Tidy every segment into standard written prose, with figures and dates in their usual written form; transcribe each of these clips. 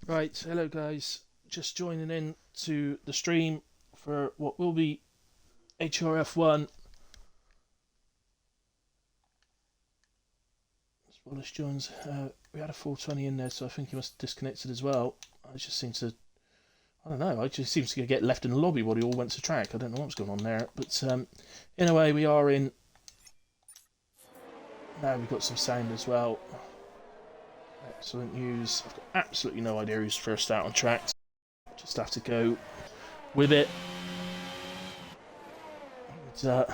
Right, hello guys. Just joining in to the stream for what will be HRF1. As Wallace joins. We had a 420 in there, so I think he must have disconnected as well. I just seem to, I don't know, I just seems to get left in the lobby while he all went to track. I don't know what's going on there. But in a way, we are in. Now we've got some sound as well. Excellent news. I've got absolutely no idea who's first out on track. Just have to go with it. And,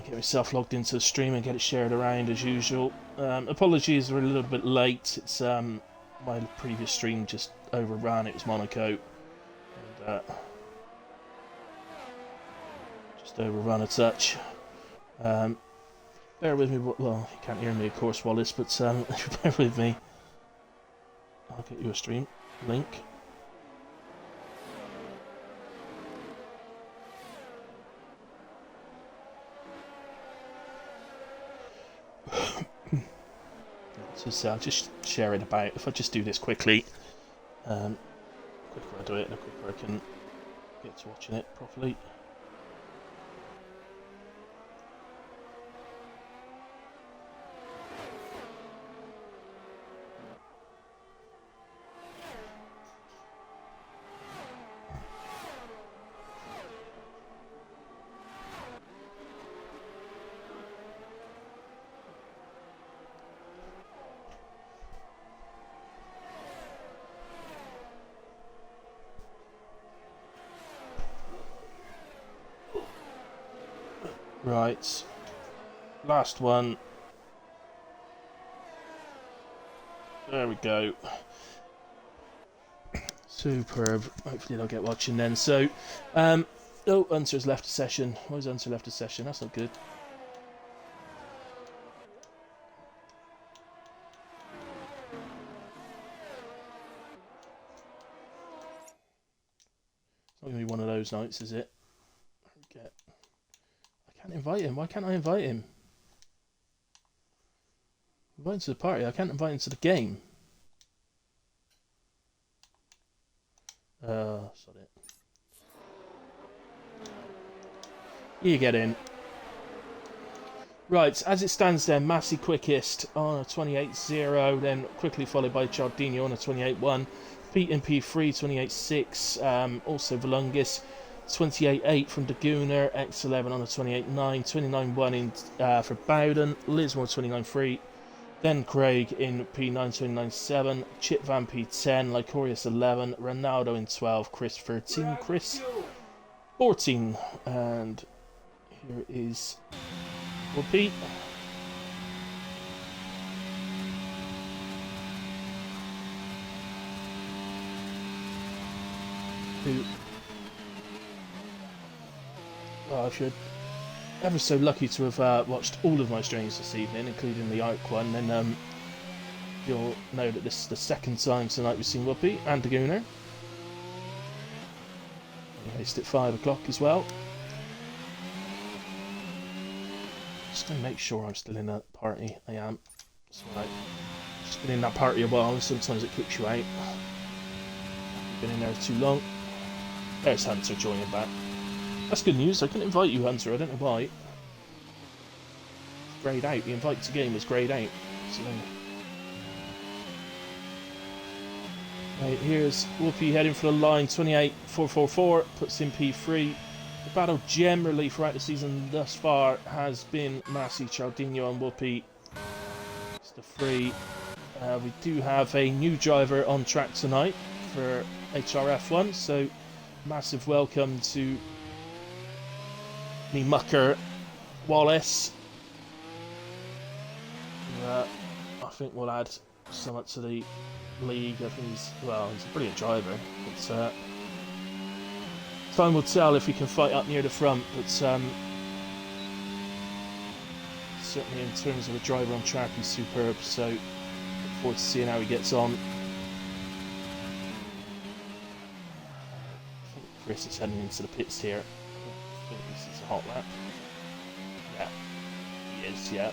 get myself logged into the stream and get it shared around as usual. Apologies, we're a little bit late. It's my previous stream just overran. It was Monaco, and just overrun a touch. Bear with me. Well, you can't hear me, of course, Wallace, but bear with me. I'll get you a stream link. So I'll just share it about. If I just do this quickly, the quicker I do it, the quicker I can get to watching it properly. Right, last one. There we go. Superb. Hopefully they'll get watching then. So, oh, Unser's left a session. Why has Unser left a session? That's not good. It's not going to be one of those nights, is it? Okay. I can't invite him. Why can't I invite him? Invite him to the party. I can't invite him to the game. Sod it. You get in. Right, as it stands there, Massey quickest on a 28.0, then quickly followed by Chardino on a 28.1. Pete in P3, 28.6. Also Volungis, 28.8 from Daguner. X11 on a 28.9. 29.1 in for Bowden. Lismore 29.3. Then Craig in P9, 29.7. Chip Van P10. Lycorius 11. Ronaldo in 12. Chris 13. Chris 14. And here is Pete. Who I should ever so lucky to have watched all of my streams this evening, including the Arc one. Then you'll know that this is the second time tonight we've seen Whoopi and the Gooner. Raced at 5 o'clock as well. Just to make sure I'm still in that party. I am. It's alright. Just been in that party a while, and sometimes it kicks you out. You've been in there too long. There's Hunter joining back. That's good news. I couldn't invite you, Hunter. I don't know why. It's greyed out. The invite to game is greyed out. So, right, here's Whoopi heading for the line. 28.444 puts in P3. The battle generally throughout the season thus far has been Massey, Chaldino and Whoopi. It's the three. We do have a new driver on track tonight for HRF1, so massive welcome to me mucker Wallace. I think we'll add somewhat to the league. I think he's a brilliant driver. But time will tell if he can fight up near the front. But certainly in terms of a driver on track, he's superb. So look forward to seeing how he gets on. I think Chris is heading into the pits here. I think this is a hot lap. Yeah, he is. Yeah.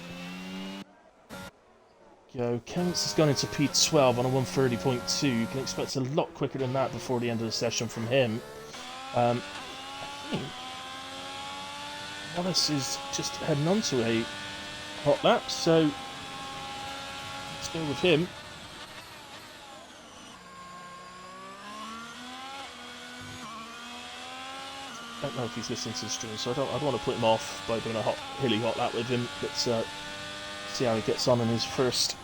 go. Kemmets has gone into P12 on a 130.2. You can expect a lot quicker than that before the end of the session from him. I think Wallace is just heading on to a hot lap, so let's go with him. I don't know if he's listening to the stream, so I don't want to put him off by doing a hilly hot lap with him. Let's see how he gets on in his first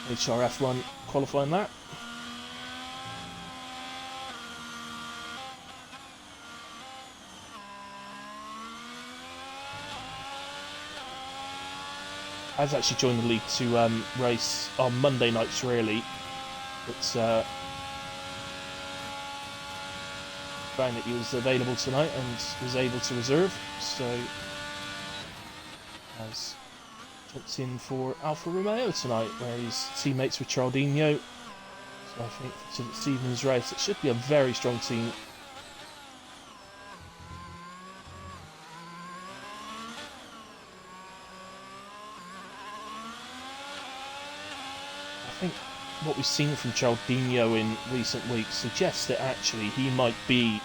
HRF1 qualifying lap. Has actually joined the league to race on Monday nights, really. It's found that he was available tonight and was able to reserve, so has jumped in for Alfa Romeo tonight, where he's teammates with Chardinho. So I think for this evening's race, it should be a very strong team. I think what we've seen from Chardinho in recent weeks suggests that actually he might be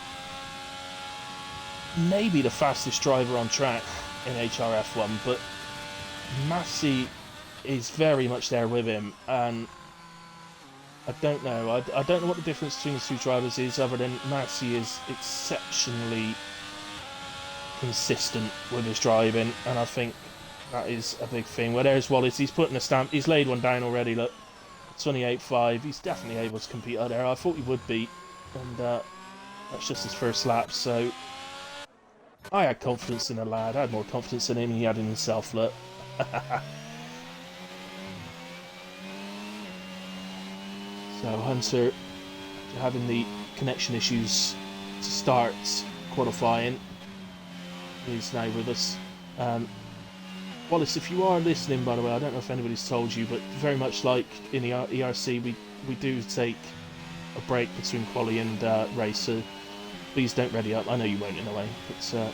maybe the fastest driver on track in HRF1, but Massey is very much there with him, and I don't know. I don't know what the difference between the two drivers is, other than Massey is exceptionally consistent with his driving, and I think that is a big thing. Where there's Wallace, he's putting a stamp, he's laid one down already, look. 28.5, he's definitely able to compete out there. I thought he would be, and that's just his first lap, so I had confidence in the lad. I had more confidence in him than he had in himself, look. So Hunter, having the connection issues to start qualifying, is now with us. Wallace, if you are listening, by the way, I don't know if anybody's told you, but very much like in the ERC, we do take a break between quali and race, so please don't ready up. I know you won't in a way, but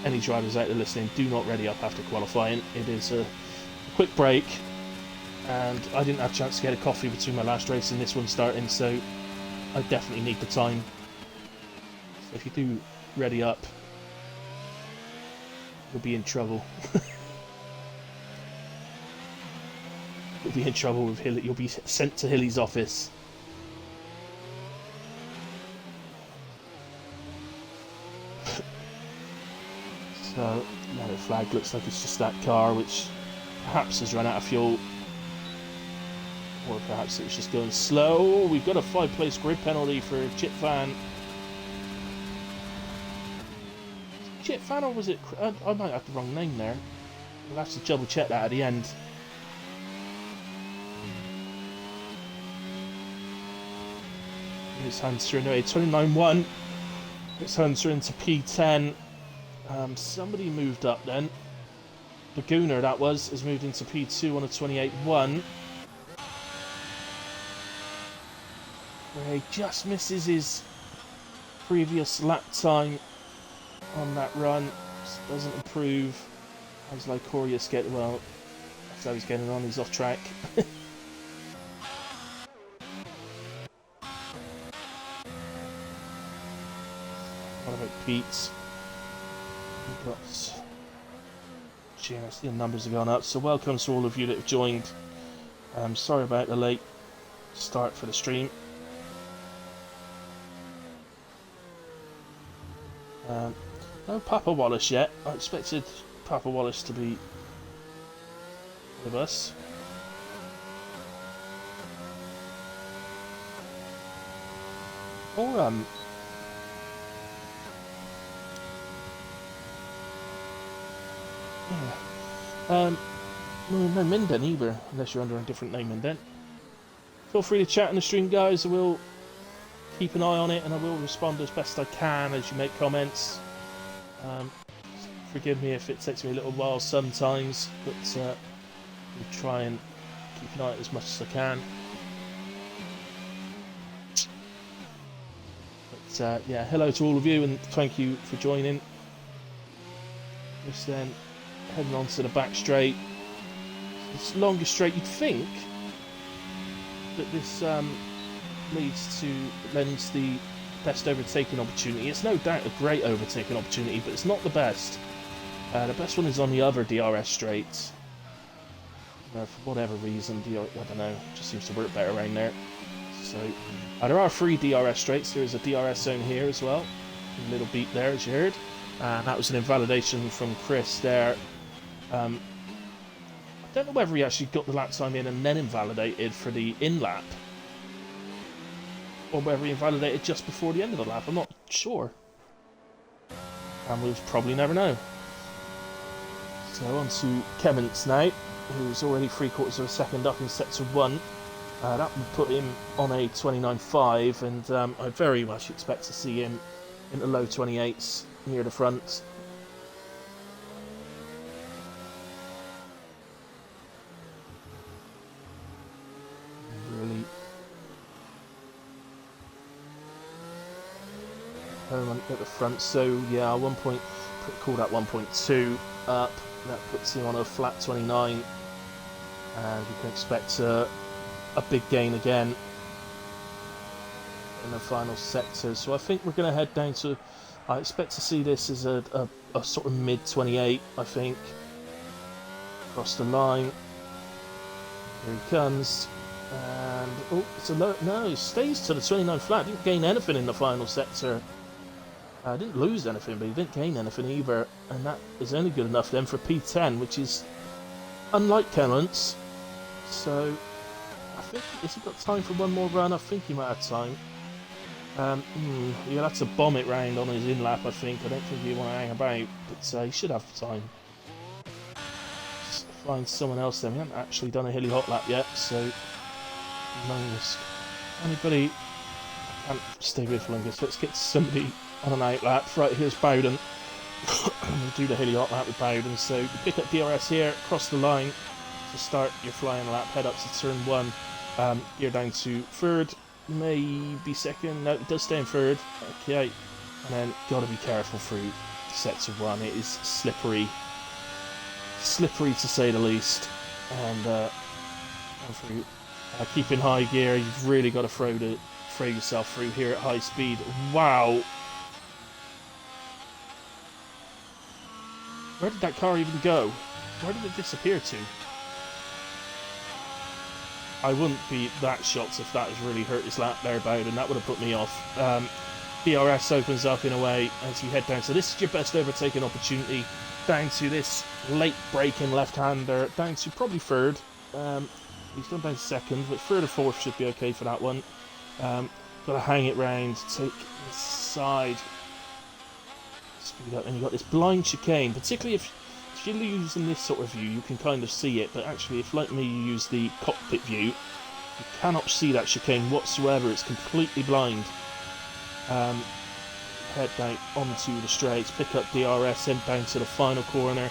any drivers out there listening, do not ready up after qualifying. It is a quick break, and I didn't have a chance to get a coffee between my last race and this one starting, so I definitely need the time. So if you do ready up, you'll be in trouble. You'll be in trouble with Hilly. You'll be sent to Hilly's office. So, yellow flag looks like it's just that car, which perhaps has run out of fuel. Or perhaps it was just going slow. We've got a 5-place grid penalty for Chip Fan. Chip Fan, or was it... I might have the wrong name there. We'll have to double check that at the end. Here's Hunter in 29.1. It's Hunter into P10. Somebody moved up then. Laguna, that was, has moved into P2 on a 28.1. Where he just misses his previous lap time on that run. Just doesn't improve. How's Lycorius get? Well, that's how he's getting on. He's off track. What about Pete's? We've got... Gee, I see the numbers have gone up. So welcome to all of you that have joined. Sorry about the late start for the stream. No Papa Wallace yet. I expected Papa Wallace to be with us. Or yeah. No Minden either, unless you're under a different name Minden. Feel free to chat in the stream, guys. I will keep an eye on it, and I will respond as best I can as you make comments. Forgive me if it takes me a little while sometimes, but we'll try and keep an eye on it as much as I can. But yeah, hello to all of you, and thank you for joining. Just then heading on to the back straight. It's longest straight. You'd think that this lends the best overtaking opportunity. It's no doubt a great overtaking opportunity, but it's not the best. The best one is on the other DRS straights. For whatever reason, I don't know, just seems to work better around there. So there are 3 DRS straights. There is a DRS zone here as well. A little beat there, as you heard. And that was an invalidation from Chris there. I don't know whether he actually got the lap time in and then invalidated for the in-lap, or whether he invalidated just before the end of the lap. I'm not sure. And we'll probably never know. So on to Kemmons now, who's already 3/4 of a second up in sector 1. That would put him on a 29.5, and I very much expect to see him in the low 28s near the front. Really home at the front, so yeah, call that 1.2 up. That puts him on a flat 29, and you can expect a big gain again in the final sector. So I think we're going to head down to, I expect to see this as a sort of mid 28, I think. Across the line. Here he comes. And, oh, it's a low, no, he stays to the 29 flat. Didn't gain anything in the final sector. Didn't lose anything, but he didn't gain anything either. And that is only good enough then for P10, which is unlike Kemmons. So I think, has he got time for one more run? I think he might have time. He'll have to bomb it round on his in-lap, I think. I don't think he'll want to hang about, but he should have time. Just find someone else then. We haven't actually done a hilly hot lap yet, so longest. Anybody can't stay with longest. Let's get somebody on an out lap. Right, here's Bowden. We'll do the hilly hot lap with Bowden. So you pick up DRS here, cross the line to start your flying lap, head up to turn 1. Gear down to 3rd, maybe 2nd. No, it does stay in 3rd. Okay, and then got to be careful through sector 1. It is slippery to say the least. And keep in high gear. You've really got to throw yourself through here at high speed. Wow. Where did that car even go? Where did it disappear to? I wouldn't be that shocked if that has really hurt his lap there, Bowden. That would have put me off. DRS opens up in a way as you head down. So this is your best overtaking opportunity. Down to this late braking left-hander. Down to probably 3rd. He's gone down to 2nd, but 3rd or 4th should be okay for that one. Got to hang it round, take the side. Speed up, and you've got this blind chicane, particularly if you're using this sort of view, you can kind of see it, but actually if, like me, you use the cockpit view, you cannot see that chicane whatsoever. It's completely blind. Head down onto the straights, pick up DRS, head down to the final corner.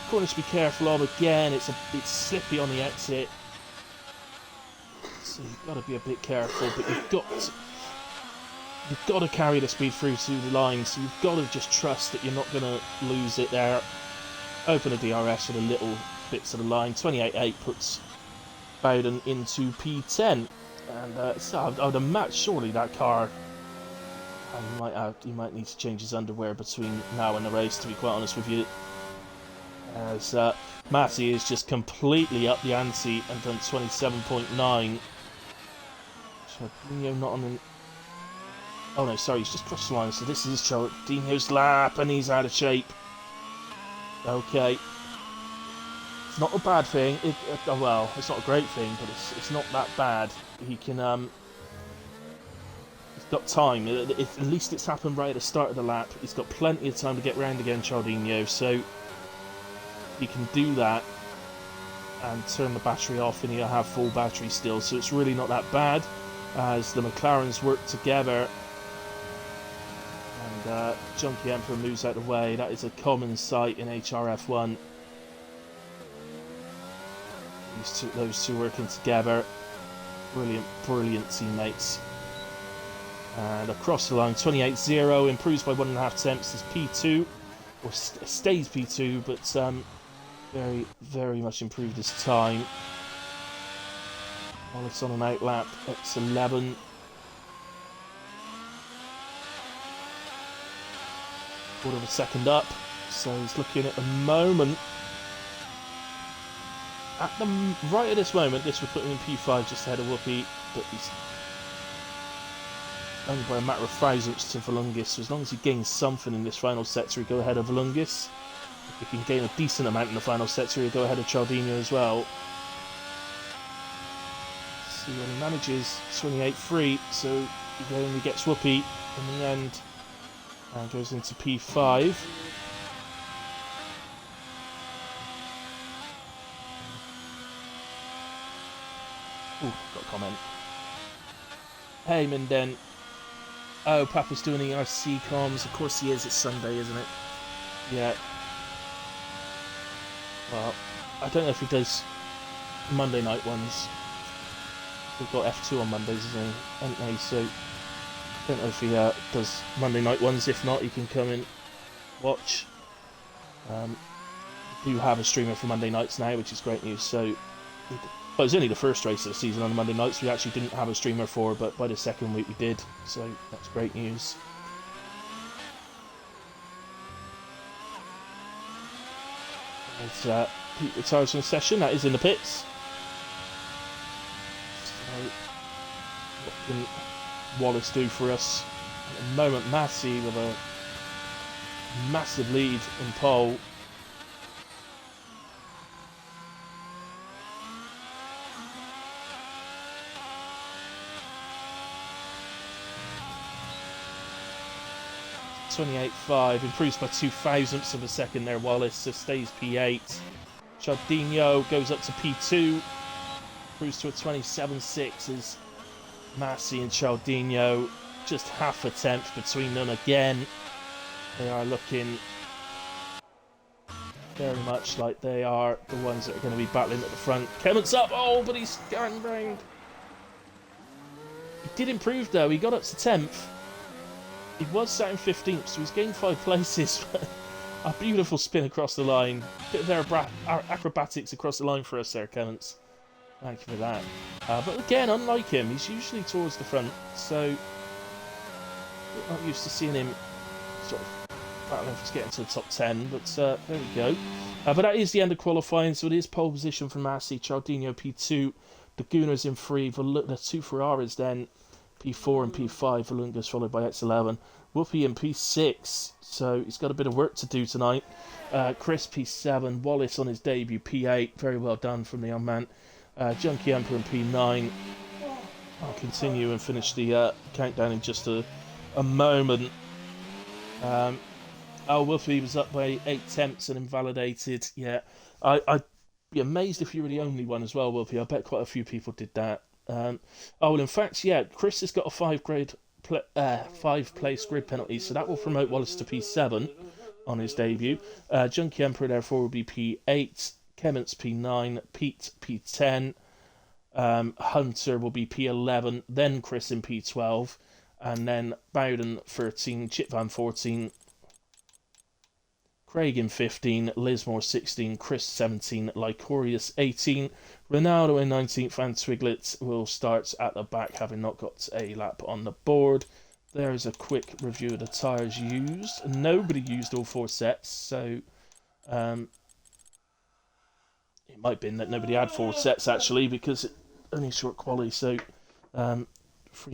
Corners to be careful of. Again, it's slippy on the exit, so you've got to be a bit careful, but you've got to carry the speed through to the line, so you've got to just trust that you're not going to lose it there. Open a DRS for the little bits of the line. 28.8 puts Bowden into P10. And so I would imagine surely that car, he might need to change his underwear between now and the race, to be quite honest with you. As Matty is just completely up the ante and done 27.9. Chardinho not on the... Oh no, sorry, he's just crossed the line, so this is Chardinho's lap, and he's out of shape. Okay. It's not a bad thing. Well, it's not a great thing, but it's not that bad. He can... he's got time. At least it's happened right at the start of the lap. He's got plenty of time to get round again, Chardinho, so he can do that and turn the battery off, and he'll have full battery still, so it's really not that bad as the McLarens work together. And Junkie Emperor moves out of the way. That is a common sight in HRF1. Those two working together. Brilliant teammates. And across the line, 28.0 improves by 1.5 tenths as P2, or stays P2, but very, very much improved his time. Wallace on an outlap, X11. Quarter of a second up, so he's looking at the moment. Right at this moment, this would put him in P5 just ahead of Whoopi, but he's only by a matter of thousandths to Volungis, so as long as he gains something in this final sector, he'll go ahead of Volungis. If he can gain a decent amount in the final sector, he'll go ahead of Cialdino as well. See what he manages. 28-3, so he only gets Whoopi in the end and goes into P5. Ooh, got a comment. Hey, Minden. Oh, Papa's doing ERC comms. Of course he is. It's Sunday, isn't it? Yeah. Well, I don't know if he does Monday night ones. We've got F2 on Mondays, isn't he? So I don't know if he does Monday night ones. If not, he can come and watch. We do have a streamer for Monday nights now, which is great news. So, but it was only the first race of the season on the Monday nights. We actually didn't have a streamer for, but by the second week we did. So that's great news. It's Pete retires from the session. That is in the pits. So, what can Wallace do for us? At the moment, Massey with a massive lead in pole. .28.5, improves by 0.02 of a second there, Wallace, so stays P8. Cialdino goes up to P2, improves to a 27.6 as Massey and Cialdino, just half a tenth between them again. They are looking very much like they are the ones that are going to be battling at the front. Kevin's up, oh, but he's going round. He did improve though, he got up to 10th. He was sat in 15th, so he's gained 5 places. A beautiful spin across the line. Bit of acrobatics across the line for us there, Clements. Thank you for that. But again, unlike him, he's usually towards the front, so not used to seeing him sort of battling for getting to the top 10, but there we go. But that is the end of qualifying, so it is pole position for Massey, Cialdino P2, the Gooners in 3, the 2 Ferraris then, P4 and P5, Volungas followed by X11. Whoopi in P6, so he's got a bit of work to do tonight. Chris P7, Wallace on his debut P8, very well done from the young man. Junkie Emperor in P9. I'll continue and finish the countdown in just a moment. Whoopi was up by 8 tenths and invalidated. Yeah, I'd be amazed if you were the only one as well, Whoopi. I bet quite a few people did that. In fact, yeah, Chris has got a 5-place grid penalty, so that will promote Wallace to P7 on his debut. Junkie Emperor, therefore, will be P8, Kement's P9, Pete P10, Hunter will be P11, then Chris in P12, and then Bowden 13, Chipvan 14, Craig in 15, Lismore 16, Chris 17, Lycorius 18, Ronaldo in 19th, and Twiglet will start at the back, having not got a lap on the board. There is a quick review of the tyres used. Nobody used all 4 sets, so it might have been that nobody had 4 sets actually, because it only short quality, so 3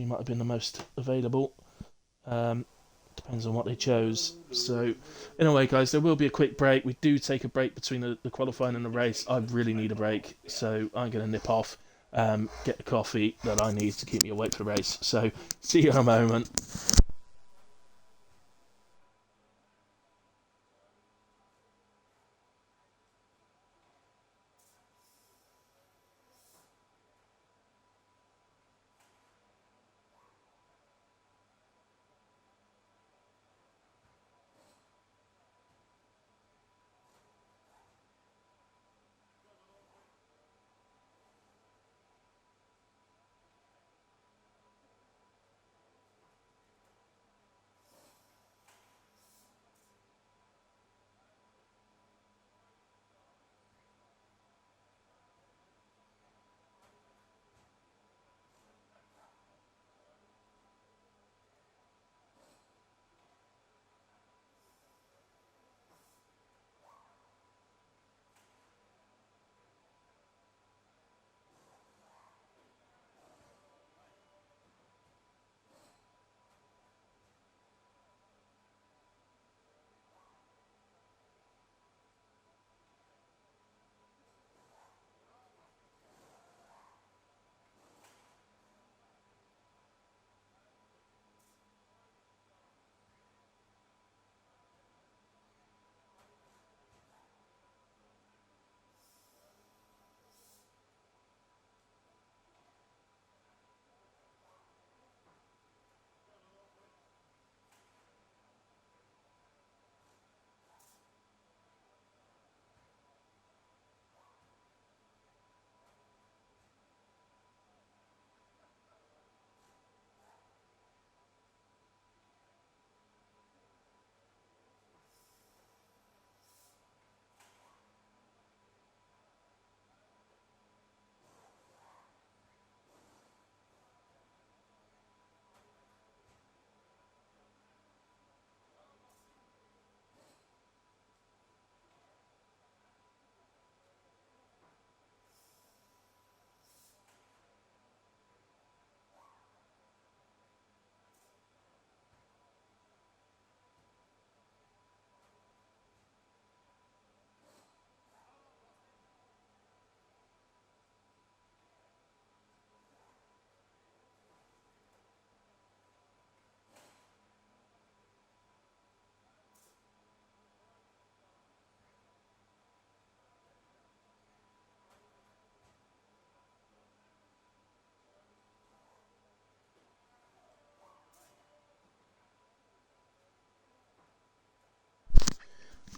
might have been the most available. Depends on what they chose. So, anyway, guys, there will be a quick break. We do take a break between the qualifying and the race. I really need a break, so I'm going to nip off, get the coffee that I need to keep me awake for the race. So, see you in a moment.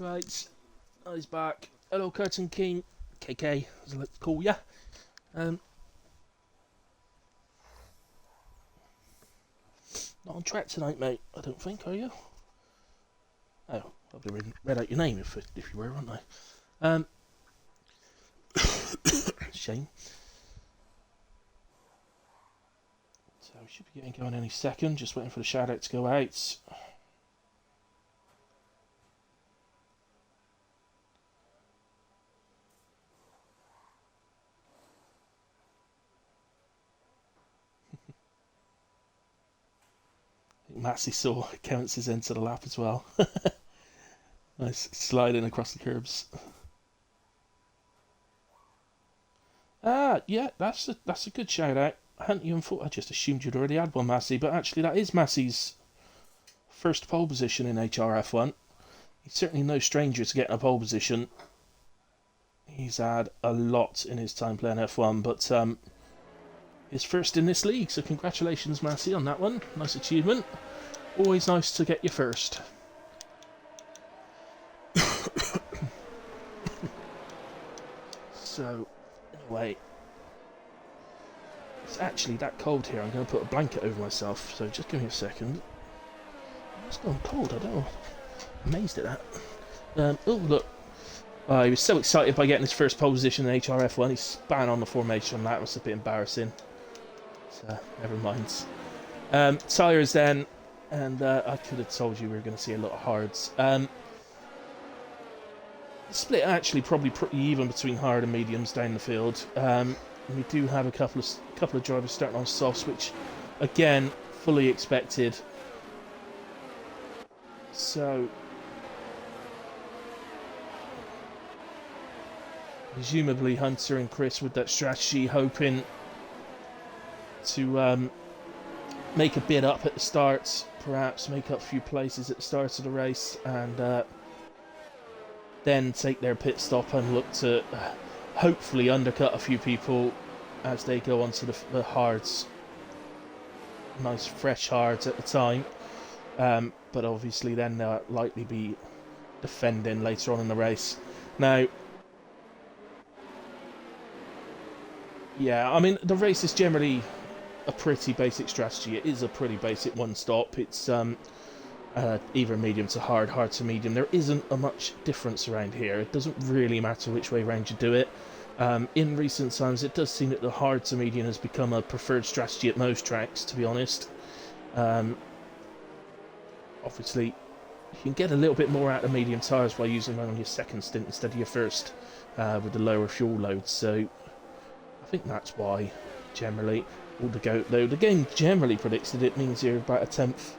Right, he's back. Hello, Curtin King. KK, as I like to call ya. Not on track tonight, mate. I don't think, are you? Oh, probably read out your name if you were, wouldn't I? Shame. So we should be getting going any second. Just waiting for the shout out to go out. Massey saw counts his into the lap as well. Nice sliding across the curbs. Yeah, that's a good shout out. I hadn't even thought. I just assumed you'd already had one, Massey, but actually that is Massey's first pole position in HRF1. He's certainly no stranger to getting a pole position. He's had a lot in his time playing F1, but his first in this league. So congratulations, Massey, on that one. Nice achievement. Always nice to get you first. So, anyway, it's actually that cold here. I'm going to put a blanket over myself, so just give me a second. It's gone cold, I don't know. Amazed at that. Oh, look. He was so excited by getting his first pole position in HRF1. He span on the formation on that. It was a bit embarrassing. So, never mind. Tyres then, and I could have told you we were going to see a lot of hards. Split actually probably pretty even between hard and mediums down the field. We do have a couple of drivers starting on softs, which again fully expected. So presumably Hunter and Chris with that strategy, hoping to make a bid up at the start, perhaps make up a few places at the start of the race, and then take their pit stop and look to hopefully undercut a few people as they go onto the hards. Nice fresh hards at the time, but obviously then they'll likely be defending later on in the race. Now, yeah, I mean the race is generally a pretty basic strategy. It is a pretty basic one stop. It's either medium to hard, hard to medium. There isn't a much difference around here. It doesn't really matter which way round you do it. In recent times, it does seem that the hard to medium has become a preferred strategy at most tracks, to be honest. Obviously, you can get a little bit more out of medium tyres by using them on your second stint instead of your first, with the lower fuel loads. So, I think that's why, generally, though the game generally predicts that it means you're about a tenth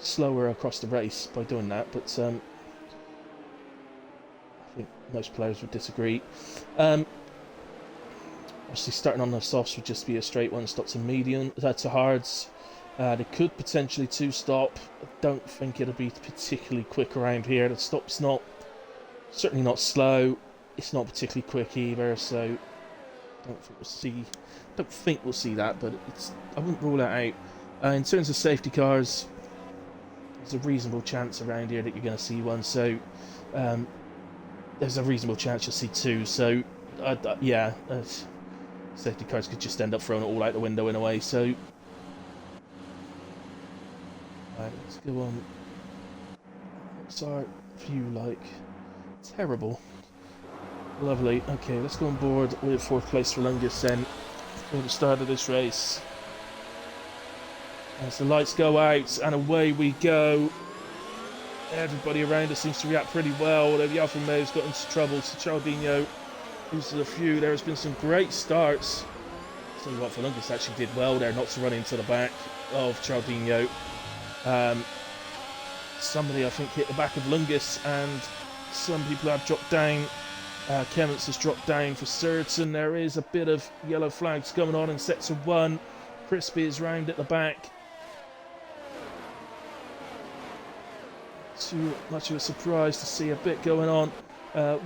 slower across the race by doing that, but I think most players would disagree. Obviously starting on the softs would just be a straight one stop to medium, to hards. They could potentially two stop. I don't think it'll be particularly quick around here. The stop's certainly not slow. It's not particularly quick either, so don't think we'll see that, but I wouldn't rule that out. In terms of safety cars, there's a reasonable chance around here that you're going to see one, so there's a reasonable chance you'll see two, so yeah, safety cars could just end up throwing it all out the window in a way, so right, let's go on. What's our view like? Terrible. Lovely. Okay, let's go on board with fourth place for Lungus then for the start of this race. As the lights go out and away we go. Everybody around us seems to react pretty well, although the Alfa Romeo's got into trouble, so Cialdino loses a few. There has been some great starts. Tell you what, Lungus actually did well there not to run into the back of Cialdino. Somebody I think hit the back of Lungus, and some people have dropped down. Kemmets has dropped down for certain. There is a bit of yellow flags going on in sector 1. Crispy is round at the back. Too much of a surprise to see a bit going on.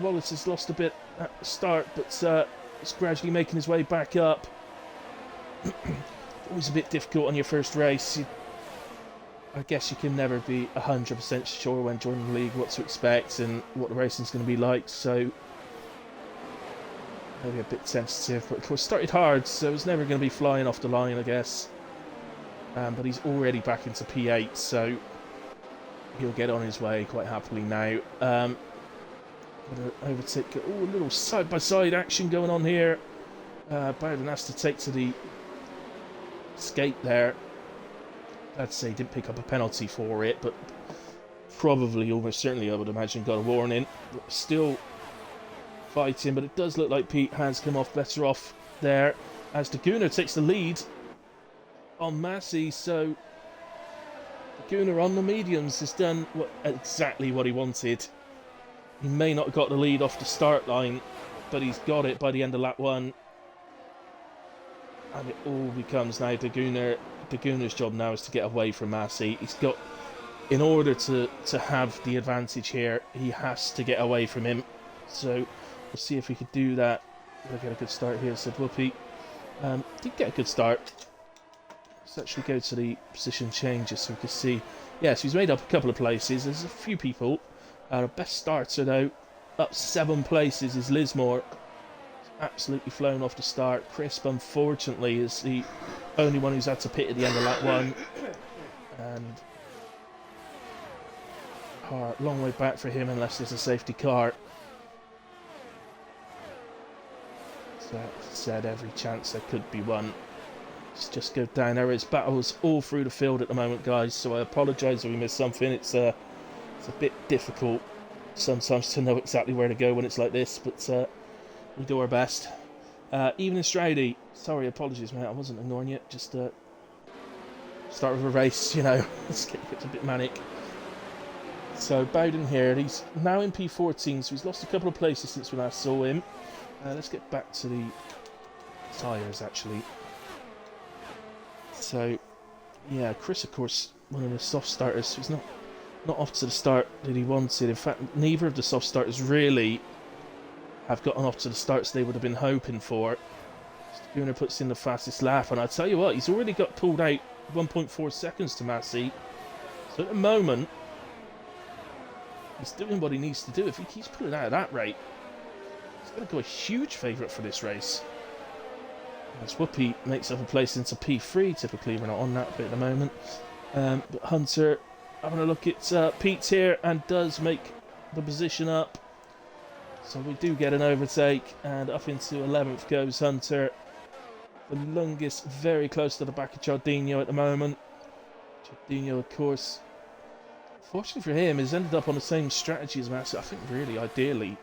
Wallace has lost a bit at the start, but it's gradually making his way back up. Always a bit difficult on your first race. I guess you can never be 100% sure when joining the league what to expect and what the racing's going to be like, so maybe a bit sensitive, but of course started hard, so it's never going to be flying off the line, I guess. But he's already back into P8, so he'll get on his way quite happily now. Overtake. Oh, a little side-by-side action going on here. Bowden has to take to the skate there. I'd say he didn't pick up a penalty for it, but probably, almost certainly, I would imagine, got a warning. Still fighting, but it does look like Pete has come off better off there, as Daguna takes the lead on Massey. So Daguna on the mediums has done exactly what he wanted. He may not have got the lead off the start line, but he's got it by the end of lap 1. And it all becomes now Daguna's job now is to get away from Massey. He's got, in order to have the advantage here, he has to get away from him. So we'll see if he could do that. We'll get a good start here, said Whoopi. Did get a good start. Let's actually go to the position changes so we can see. Yes, he's made up a couple of places. There's a few people. Our best starter, though, up 7 places, is Lismore. Absolutely flown off the start. Crisp, unfortunately, is the only one who's had to pit at the end of lap 1. And long way back for him unless there's a safety car. So, as I said, every chance there could be one. Let's just go down. There is battles all through the field at the moment, guys, so I apologise if we missed something. It's a bit difficult sometimes to know exactly where to go when it's like this, but we do our best. Evening Stradey, sorry, apologies, mate, I wasn't ignoring you. Just start with a race, you know. It's a bit manic. So Bowden here, he's now in P14, so he's lost a couple of places since we last saw him. Let's get back to the tyres, actually. So, yeah, Chris, of course, one of the soft starters, he's not off to the start that he wanted. In fact, neither of the soft starters really have gotten off to the starts they would have been hoping for. Gunnar puts in the fastest lap, and I tell you what, he's already got pulled out 1.4 seconds to Massey. So at the moment, he's doing what he needs to do. If he keeps pulling out at that rate, he's going to go a huge favourite for this race. As Whoopi makes up a place into P3, typically we're not on that bit at the moment. But Hunter having a look at Pete here, and does make the position up. So we do get an overtake, and up into 11th goes Hunter. The longest very close to the back of Giardino at the moment. Giardino, of course, fortunately for him, has ended up on the same strategy as Massey. I think really, ideally.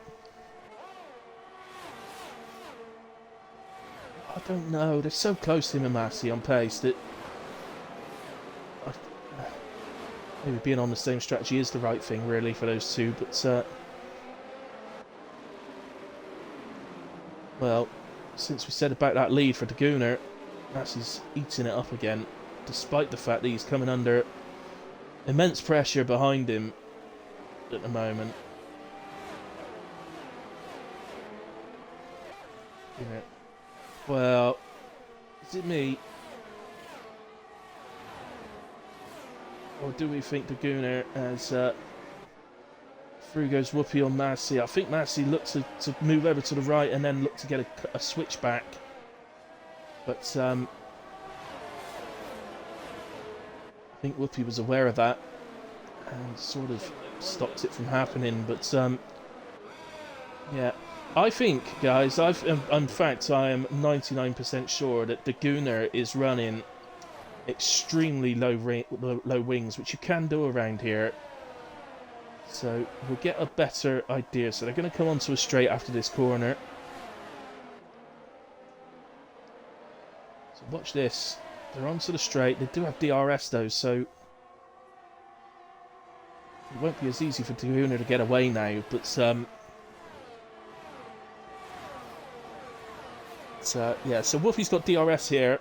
I don't know, they're so close to him and Massey on pace that maybe being on the same strategy is the right thing, really, for those two. But, well, since we said about that lead for Daguna, Massey's eating it up again, despite the fact that he's coming under immense pressure behind him at the moment. Yeah. Well, is it me? Or do we think Daguna, as through goes Whoopi on Massey? I think Massey looked to move over to the right and then looked to get a switch back. But I think Whoopi was aware of that and sort of stopped it from happening. But yeah, I think, guys, in fact, I am 99% sure that Daguna is running extremely low wings, which you can do around here. So we'll get a better idea. So they're going to come onto a straight after this corner. So watch this. They're onto the straight. They do have DRS though, so it won't be as easy for Daguna to get away now. But yeah, so Wolfie's got DRS here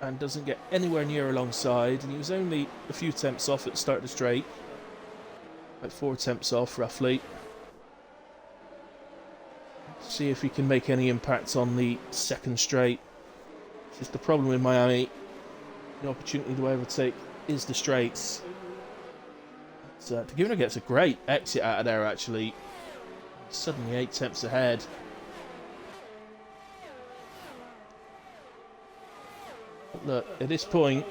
and doesn't get anywhere near alongside, and he was only a few attempts off at the start of the straight, like 4 attempts off roughly. See if he can make any impact on the second straight. This is the problem with Miami. the opportunity to overtake is the straights. Daguna gets a great exit out of there, actually. Suddenly 8 tenths ahead. But look, at this point,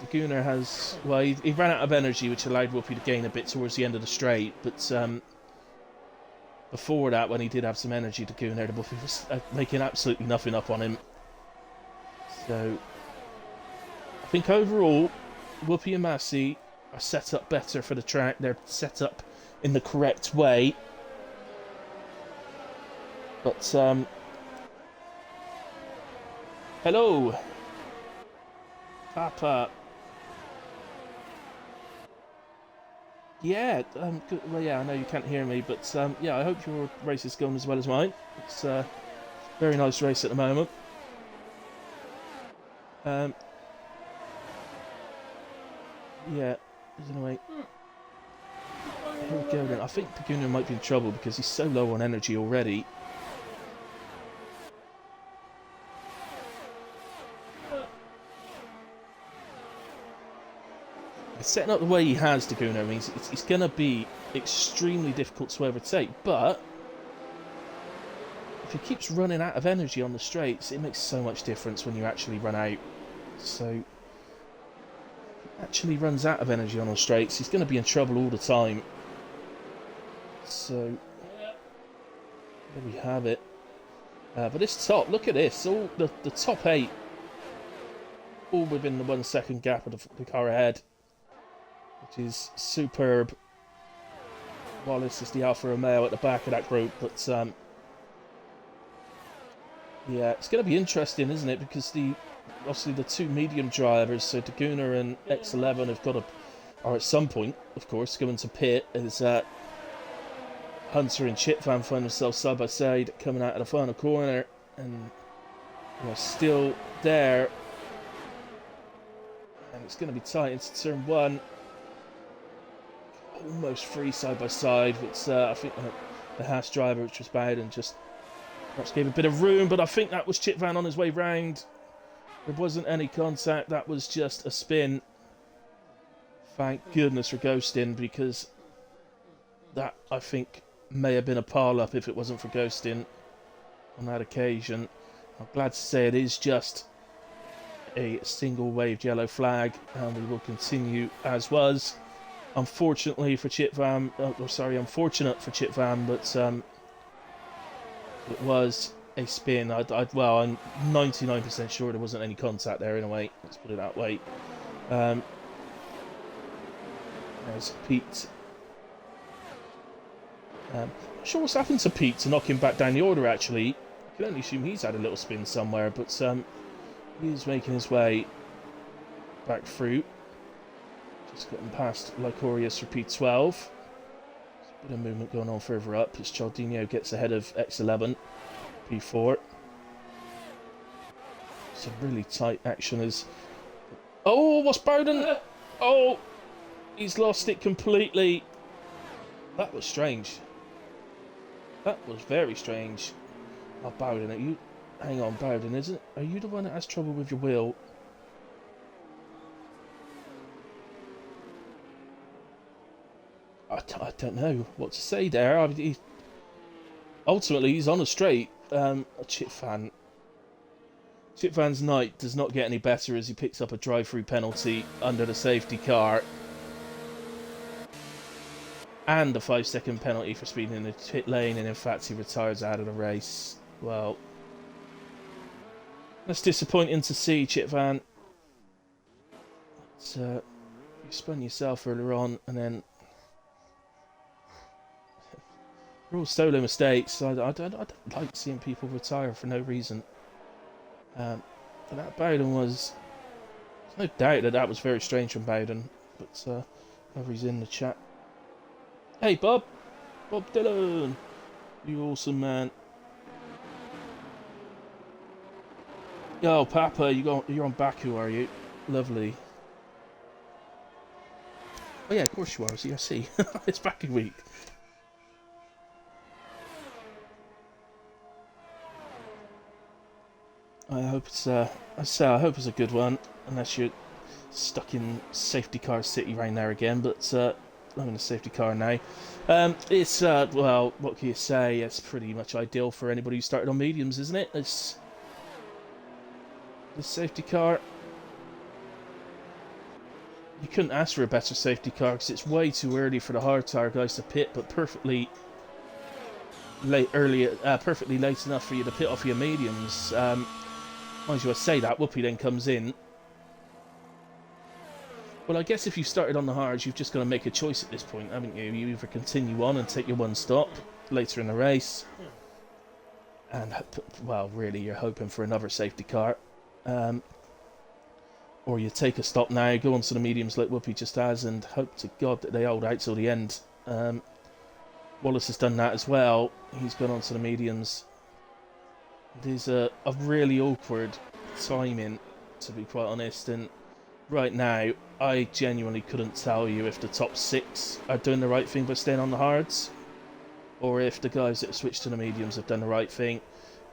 Daguna has... Well, he ran out of energy, which allowed Whoopi to gain a bit towards the end of the straight. But before that, when he did have some energy, Daguna, Whoopi was making absolutely nothing up on him. So, I think overall, Whoopi and Massey are set up better for the track. They're set up in the correct way. But, hello, Papa. Yeah, good. Well, yeah, I know you can't hear me, but yeah, I hope your race is going as well as mine. It's a very nice race at the moment. Yeah, anyway. Here we go then. I think Daguna might be in trouble because he's so low on energy already. Setting up the way he has, Daguna, means it's going to be extremely difficult to overtake, but if he keeps running out of energy on the straights, it makes so much difference when you actually run out. So, if he actually runs out of energy on the straights, he's going to be in trouble all the time. So, there we have it. But this top, look at this, all the top 8, all within the 1 second gap of the car ahead, which is superb. Wallace is the Alfa Romeo at the back of that group, but yeah, it's going to be interesting, isn't it? Because obviously the 2 medium drivers, so Daguna and X11 have got to, or at some point, of course, going to pit as Hunter and Chitvan find themselves side by side coming out of the final corner, and we're still there, and it's going to be tight into turn 1. Almost free side by side, but I think the Haas driver, which was Bowden, just perhaps gave a bit of room, but I think that was Chitvan on his way round. There wasn't any contact, that was just a spin. Thank goodness for ghosting, because that, I think, may have been a pile-up if it wasn't for ghosting on that occasion. I'm glad to say it is just a single-waved yellow flag, and we will continue as was. Unfortunately for Chitvan, unfortunate for Chitvan, but it was a spin. Well, I'm 99% sure there wasn't any contact there in a way. Let's put it that way. There's Pete. Not sure what's happened to Pete to knock him back down the order, actually. I can only assume he's had a little spin somewhere, but he's making his way back through. Just gotten past Lycorius for P12. There's a bit of movement going on further up as Cialdino gets ahead of X11, P4. Some really tight action as... Oh, what's Bowden? Oh, he's lost it completely. That was strange. That was very strange. Oh, Bowden, are you... Hang on, Bowden, isn't it? Are you the one that has trouble with your wheel? I don't know what to say there. I mean, ultimately, he's on a straight. Chitvan's night does not get any better as he picks up a drive-through penalty under the safety car. And a 5-second penalty for speeding in the pit lane, and in fact, he retires out of the race. Well, that's disappointing to see, Chitvan. You spun yourself earlier on, and then... They're all solo mistakes. I don't like seeing people retire for no reason. But that Bowden was... There's no doubt that was very strange from Bowden. But whoever he's in the chat. Hey, Bob! Bob Dylan! You awesome man. Yo, Papa, you're on Baku, are you? Lovely. Oh yeah, of course you are. CRC. It's Baku week. I hope it's I hope it's a good one, unless you're stuck in safety car city right now again, but I'm in a safety car now. It's, well, what can you say? It's pretty much ideal for anybody who started on mediums, isn't it? It's the safety car. You couldn't ask for a better safety car because it's way too early for the hard tire guys to pit, but perfectly late enough for you to pit off your mediums. Mind you, I say that, Whoopi then comes in. Well, I guess if you started on the hards, you've just got to make a choice at this point, haven't you? You either continue on and take your one stop later in the race, and, well, really, you're hoping for another safety car. Or you take a stop now, go onto the mediums like Whoopi just has, and hope to God that they hold out till the end. Wallace has done that as well. He's gone onto the mediums. There's a really awkward timing, to be quite honest, and right now, I genuinely couldn't tell you if the top 6 are doing the right thing by staying on the hards, or if the guys that have switched to the mediums have done the right thing.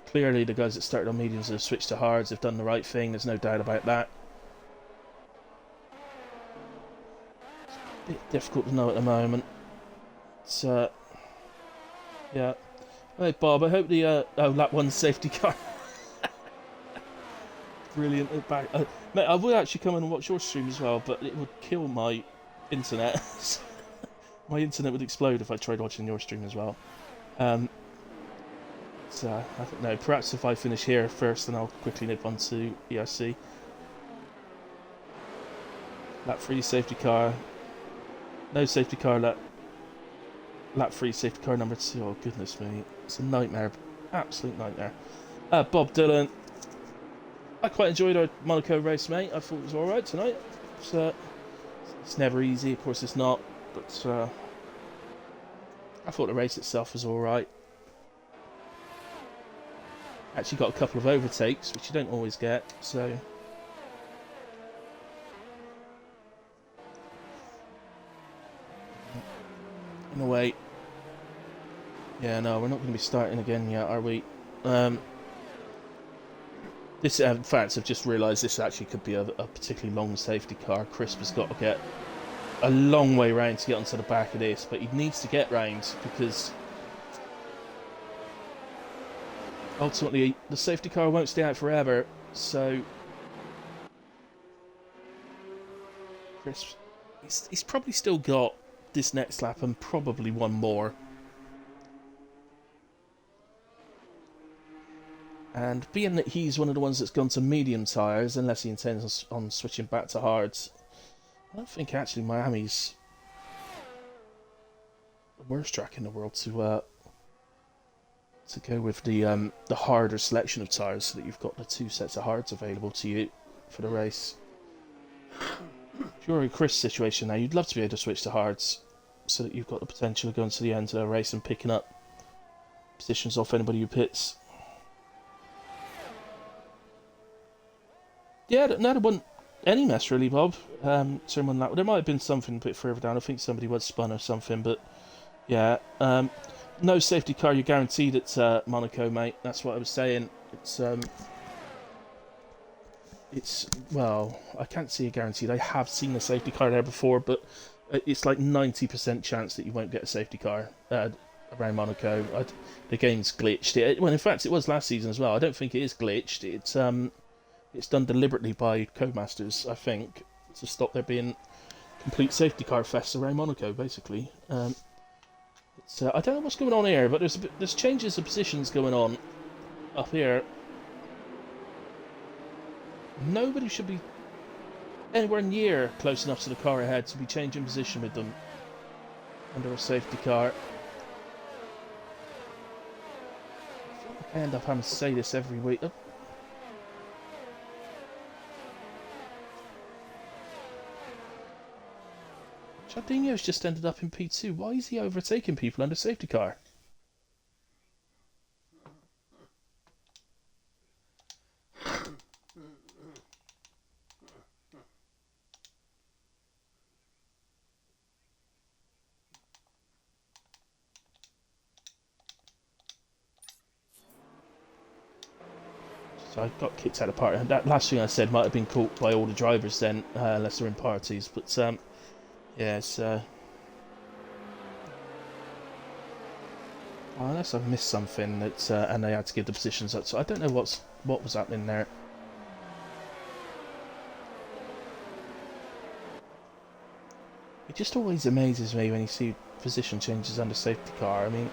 Clearly, the guys that started on mediums and have switched to hards have done the right thing, there's no doubt about that. It's a bit difficult to know at the moment. It's, yeah. Hey, Bob, I hope the, lap 1 safety car. Brilliant. Mate, I would actually come and watch your stream as well, but it would kill my internet. My internet would explode if I tried watching your stream as well. So, I don't know. Perhaps if I finish here first, then I'll quickly nip on to ERC. Lap 3 safety car. No safety car, lap 3 safety car number 2. Oh, goodness me. It's a nightmare. Absolute nightmare. Bob Dylan. I quite enjoyed our Monaco race, mate. I thought it was alright tonight. It's never easy, of course it's not, but I thought the race itself was alright. Actually got a couple of overtakes, which you don't always get, so... In a way... Yeah, no, we're not going to be starting again yet, are we? This, in fact, I've just realised this actually could be a particularly long safety car. Crisp has got to get a long way round to get onto the back of this, but he needs to get round because ultimately the safety car won't stay out forever. So Crisp, he's probably still got this next lap and probably one more. And being that he's one of the ones that's gone to medium tyres, unless he intends on switching back to hards, I don't think actually Miami's the worst track in the world to go with the harder selection of tyres, so that you've got the 2 sets of hards available to you for the race. If you're in Chris' situation now, you'd love to be able to switch to hards, so that you've got the potential of going to the end of the race and picking up positions off anybody who pits. Yeah, no, there wasn't any mess really, Bob. There might have been something a bit further down. I think somebody was spun or something, but yeah. No safety car, you're guaranteed at Monaco, mate. That's what I was saying. It's well, I can't see a guaranteed. I have seen a safety car there before, but it's like 90% chance that you won't get a safety car around Monaco. The game's glitched. Well, in fact, it was last season as well. I don't think it is glitched. It's done deliberately by Codemasters, I think, to stop there being complete safety car fests around Monaco, basically. I don't know what's going on here, but there's changes of positions going on up here. Nobody should be anywhere near close enough to the car ahead to be changing position with them under a safety car. I feel like I end up having to say this every week. Oh. Jardinho's just ended up in P2. Why is he overtaking people under safety car? So I got kicked out of party. And that last thing I said might have been caught by all the drivers then, unless they're in parties. But yeah, it's unless I've missed something that and they had to give the positions up. So I don't know what was happening there. It just always amazes me when you see position changes under safety car. I mean,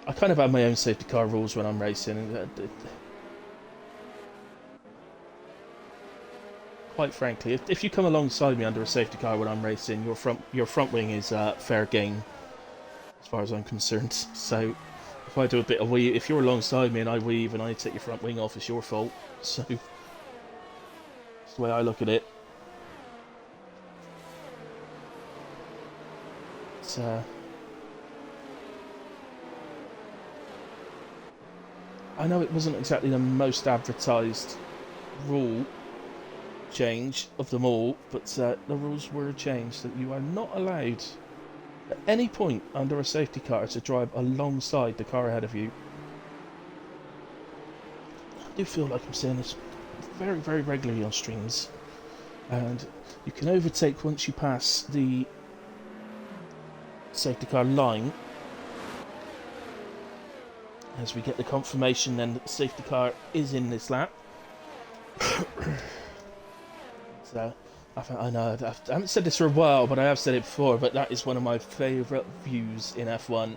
I kind of have my own safety car rules when I'm racing. And, quite frankly, if you come alongside me under a safety car when I'm racing, your front wing is fair game, as far as I'm concerned. So if I do a bit of weave, if you're alongside me and I weave and I take your front wing off, it's your fault. So that's the way I look at it. It's, I know it wasn't exactly the most advertised rule change of them all, but the rules were changed that you are not allowed at any point under a safety car to drive alongside the car ahead of you. I do feel like I'm saying this very, very regularly on streams, and you can overtake once you pass the safety car line, as we get the confirmation then that the safety car is in this lap. So I know I haven't said this for a while, but I have said it before, but that is one of my favourite views in F1,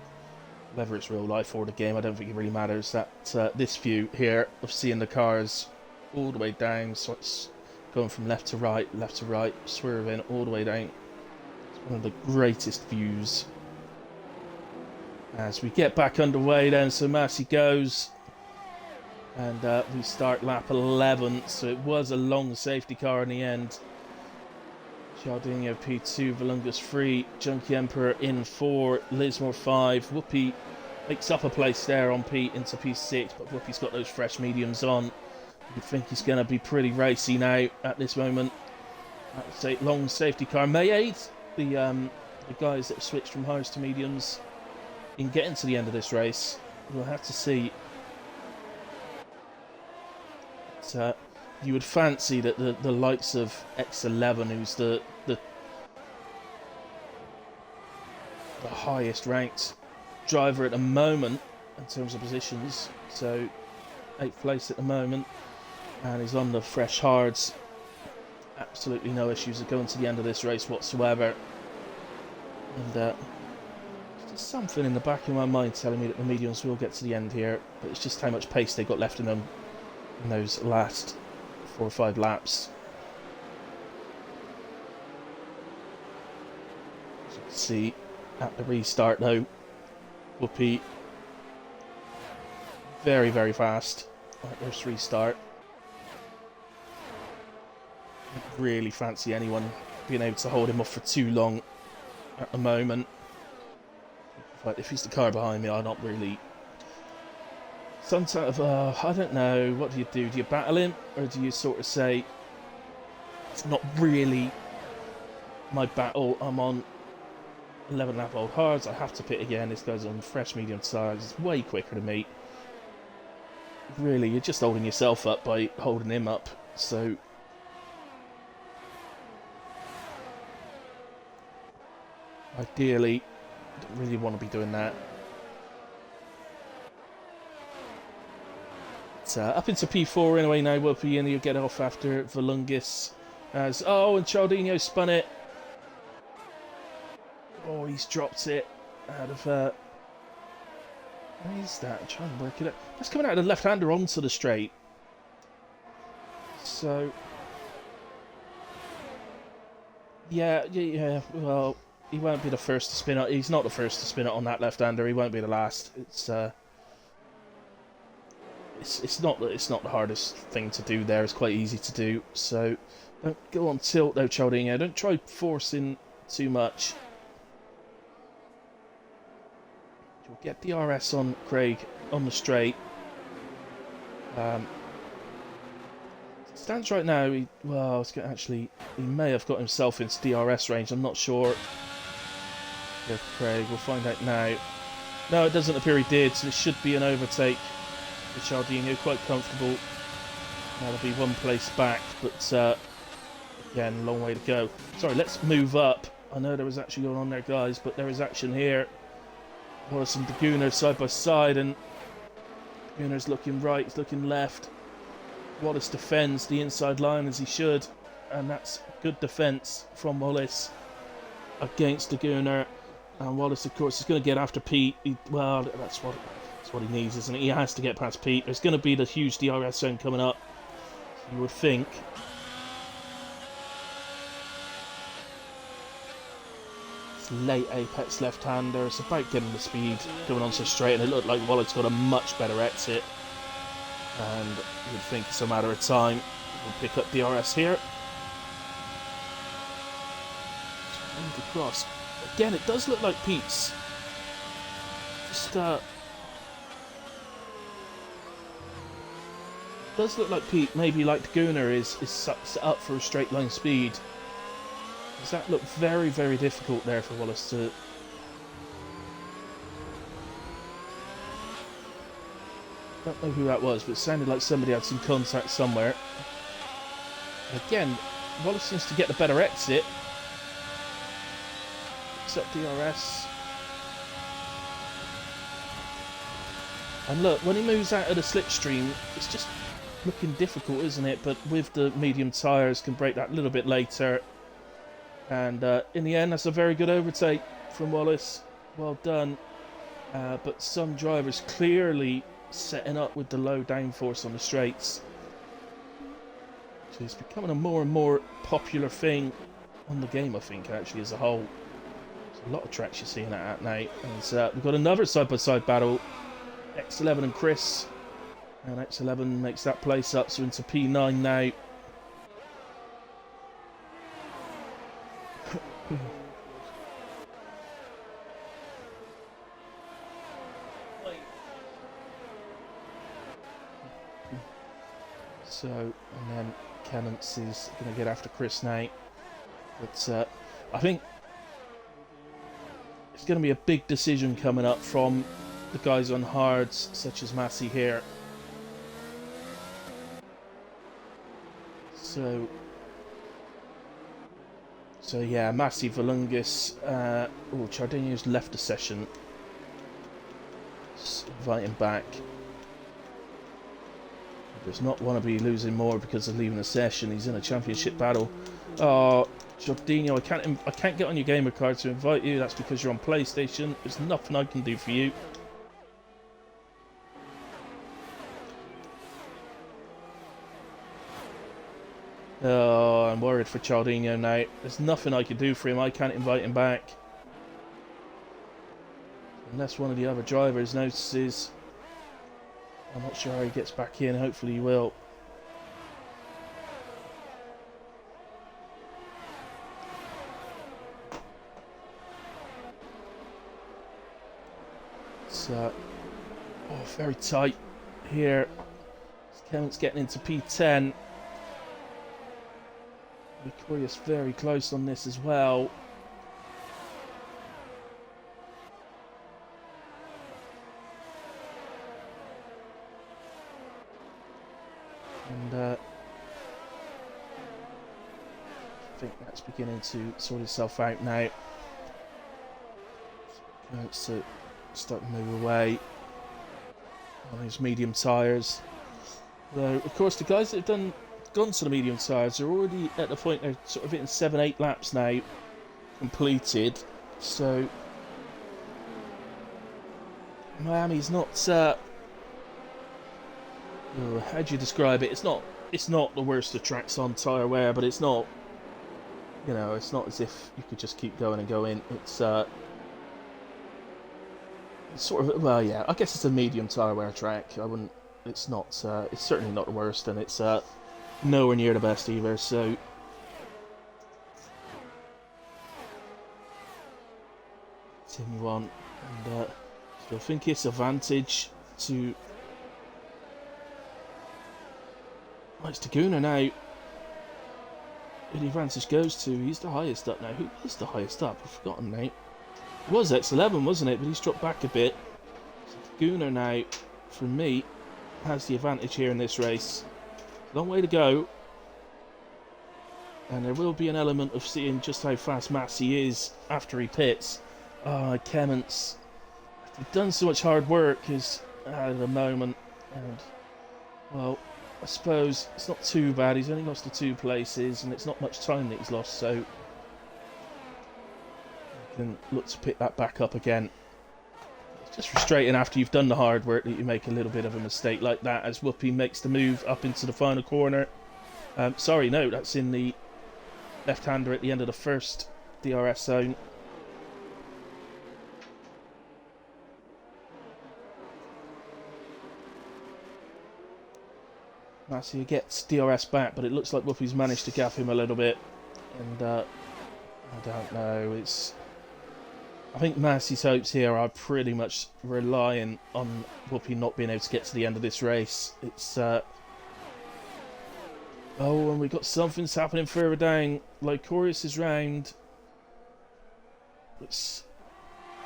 whether it's real life or the game. I don't think it really matters. That this view here of seeing the cars all the way down, so it's going from left to right, swerving all the way down. It's one of the greatest views. As we get back underway then, so Massey goes, and we start lap 11, so it was a long safety car in the end. Jardinho P2, Valungas 3, Junkie Emperor in 4, Lismore 5, Whoopi makes up a place there on Pete into P6, but Whoopi's got those fresh mediums on. You think he's going to be pretty racy now at this moment. That's a long safety car. May aid the guys that have switched from hards to mediums in getting to the end of this race. We'll have to see. But, you would fancy that the likes of X11, who's the highest ranked driver at the moment in terms of positions, so 8th place at the moment, and he's on the fresh hards. Absolutely no issues of going to the end of this race whatsoever. And just something in the back of my mind telling me that the mediums will get to the end here, but it's just how much pace they got left in them in those last 4 or 5 laps. As you can see at the restart though, Whoopi very, very fast at this restart. I don't really fancy anyone being able to hold him off for too long at the moment. But if he's the car behind me, I'm not really. Sometimes, I don't know, what do you do? Do you battle him? Or do you sort of say, it's not really my battle, I'm on 11 lap old hards, I have to pit again, this guy's on fresh medium tires, it's way quicker than me. Really, you're just holding yourself up by holding him up, so. Ideally, don't really want to be doing that. Up into P4 anyway now, Whoopi, and he'll get off after Valungas. And Cialdino spun it. Oh, he's dropped it out of... where is that? I'm trying to work it out. That's coming out of the left-hander onto the straight. So... Yeah, well, he won't be the first to spin it. He's not the first to spin it on that left-hander. He won't be the last. It's not the hardest thing to do there. It's quite easy to do. So don't go on tilt though, Cialdino. Don't try forcing too much. You'll get DRS on Craig on the straight. Stands right now, well, it's actually, he may have got himself into DRS range, I'm not sure. Yeah, Craig, we'll find out now. No, it doesn't appear he did, so it should be an overtake for Chardinho, quite comfortable. That'll be one place back, but again, long way to go. Sorry, let's move up. I know there was action going on there, guys, but there is action here. Wallace and Gunnar side by side, and Gunnar's looking right, he's looking left. Wallace defends the inside line as he should, and that's good defence from Wallace against the Gunnar. And Wallace, of course, is going to get after Pete. Well, that's what he needs, isn't it? He has to get past Pete. There's going to be the huge DRS zone coming up, you would think. It's late apex left-hander. It's about getting the speed going on so straight, and it looked like Wallace got a much better exit. And you'd think it's a matter of time. We'll pick up DRS here. Across. Again, it does look like Pete's. Just does look like Pete, maybe like Gunnar, is set up for a straight line speed. Does that look very, very difficult there for Wallace to... Don't know who that was, but it sounded like somebody had some contact somewhere. Again, Wallace seems to get the better exit. Picks up DRS. And look, when he moves out of the slipstream, it's just looking difficult, isn't it? But with the medium tyres, can break that a little bit later. And in the end, that's a very good overtake from Wallace. Well done. But some drivers clearly setting up with the low downforce on the straights. So it's becoming a more and more popular thing on the game, I think, actually, as a whole. There's a lot of tracks you're seeing that at now. And we've got another side-by-side battle. X11 and Chris. And X11 makes that place up, so into P9 now. So, and then Kennance is going to get after Chris now. But I think it's going to be a big decision coming up from the guys on hards, such as Massey here. So yeah, Massey, Valungis, Chardinho's left the session. Just invite him back. He does not want to be losing more because of leaving the session. He's in a championship battle. Oh, Chardinho, I can't get on your gamer card to invite you. That's because you're on PlayStation. There's nothing I can do for you. Oh, I'm worried for Chardinho now. There's nothing I can do for him. I can't invite him back. Unless one of the other drivers notices. I'm not sure how he gets back in. Hopefully he will. It's very tight here. Kevin's getting into P10. Victorious very close on this as well. And I think that's beginning to sort itself out now. Let's start to move away on his medium tyres. Though, of course, the guys that have gone to the medium tyres are already at the point they're sort of hitting 7-8 laps now completed. So Miami's not how do you describe it? It's not the worst of tracks on tyre wear, but it's not, you know, it's not as if you could just keep going and going. It's sort of, well, yeah, I guess it's a medium tyre wear track. I wouldn't, it's not, it's certainly not the worst, and it's nowhere near the best either, so continue on. And so I think it's advantage to Oh, it's Taguna now. Who the advantage goes to? He's the highest up now. Who is the highest up? I've forgotten now. It was X11, wasn't it? But he's dropped back a bit. So Taguna now, for me, has the advantage here in this race. Long way to go. And there will be an element of seeing just how fast Massey is after he pits. Oh, Clements. He's done so much hard work at the moment. And, well, I suppose it's not too bad. He's only lost to 2 places, and it's not much time that he's lost, so you can look to pick that back up again. It's just frustrating after you've done the hard work that you make a little bit of a mistake like that, as Whoopi makes the move up into the final corner. Sorry, no, that's in the left-hander at the end of the first DRS zone. Massey gets DRS back, but it looks like Whoopi's managed to gap him a little bit. And I don't know. I think Massey's hopes here are pretty much relying on Whoopi not being able to get to the end of this race. It's oh, and we've got something's happening further down. Lycorius's round. It's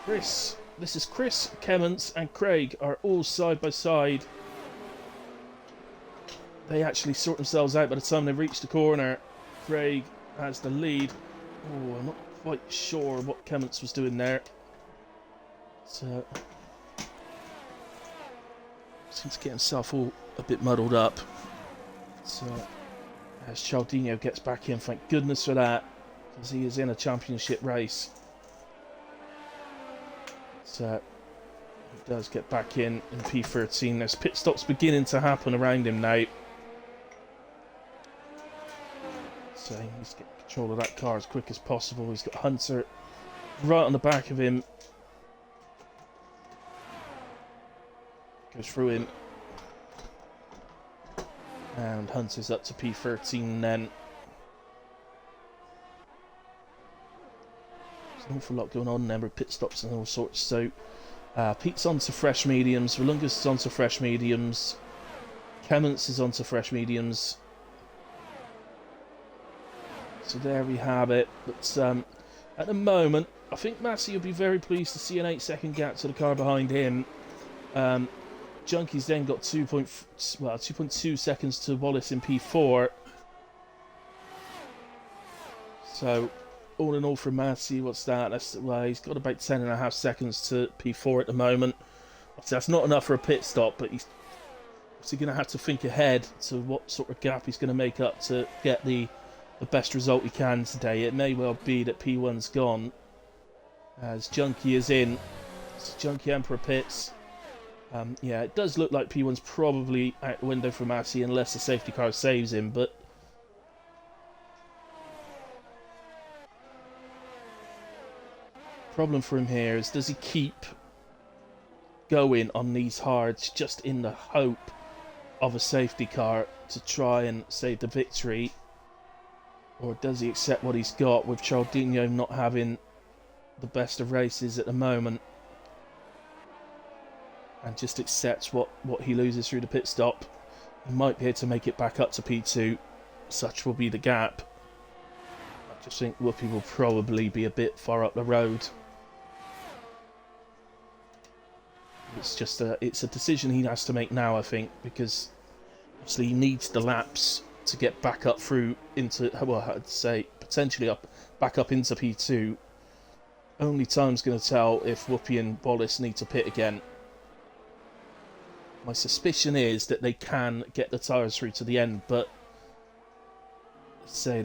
Chris. This is Chris, Clements, and Craig are all side by side. They actually sort themselves out by the time they reach the corner. Craig has the lead. Oh, I'm not quite sure what Clements was doing there. So seems to get himself all a bit muddled up. So as Cialdino gets back in, thank goodness for that, because he is in a championship race. So he does get back in P13. There's pit stops beginning to happen around him now. So he needs to get control of that car as quick as possible. He's got Hunter right on the back of him. Goes through him. And Hunter's up to P13 then. There's an awful lot going on there with pit stops and all sorts. So Pete's onto fresh mediums. Valungas is onto fresh mediums. Clements is onto fresh mediums. So there we have it. But at the moment, I think Massey will be very pleased to see an 8-second gap to the car behind him. Junkie's then got 2.2 seconds to Wallace in P4. So all in all for Massey, what's that? Well, he's got about 10.5 seconds to P4 at the moment. That's not enough for a pit stop, but he's going to have to think ahead to what sort of gap he's going to make up to get the best result he can today. It may well be that P1's gone, as Junkie is in. It's Junkie Emperor pits. Yeah, it does look like P1's probably out the window for Massey unless the safety car saves him, but problem for him here is, does he keep going on these hards just in the hope of a safety car to try and save the victory? Or does he accept what he's got, with Cialdino not having the best of races at the moment, and just accepts what he loses through the pit stop? He might be able to make it back up to P2. Such will be the gap. I just think Whoopi will probably be a bit far up the road. It's just it's a decision he has to make now, I think, because obviously he needs the laps to get back up through into, well, I'd say potentially back up into P2. Only time's going to tell if Whoopi and Wallace need to pit again. My suspicion is that they can get the tyres through to the end, but say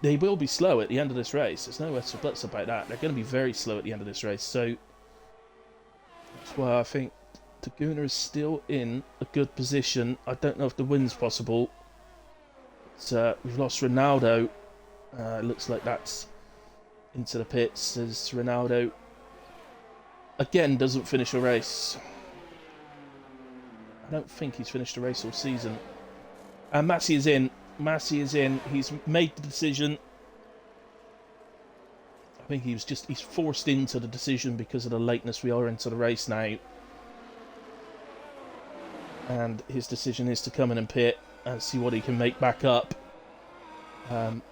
they will be slow at the end of this race. There's no ifs or buts about that. They're going to be very slow at the end of this race. So that's why I think Taguna is still in a good position. I don't know if the win's possible. We've lost Ronaldo. It looks like that's into the pits as Ronaldo again doesn't finish a race. I don't think he's finished a race all season. And Massey is in. Massey is in. He's made the decision. I think he's forced into the decision because of the lateness we are into the race now. And his decision is to come in and pit. and see what he can make back up. Could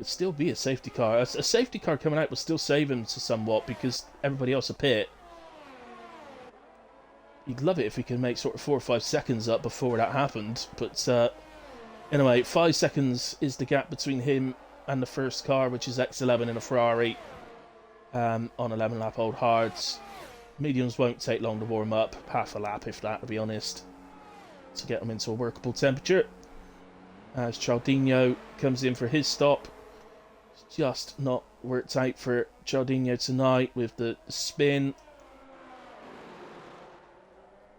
still be a safety car. A safety car coming out will still save him to somewhat because everybody else will pit. You'd love it if we could make sort of 4 or 5 seconds up before that happened. But anyway, 5 seconds is the gap between him and the first car, which is X11 in a Ferrari on 11 lap old hards. Mediums won't take long to warm up, half a lap if that, to be honest, to get them into a workable temperature. As Cialdino comes in for his stop. It's just not worked out for Cialdino tonight with the spin.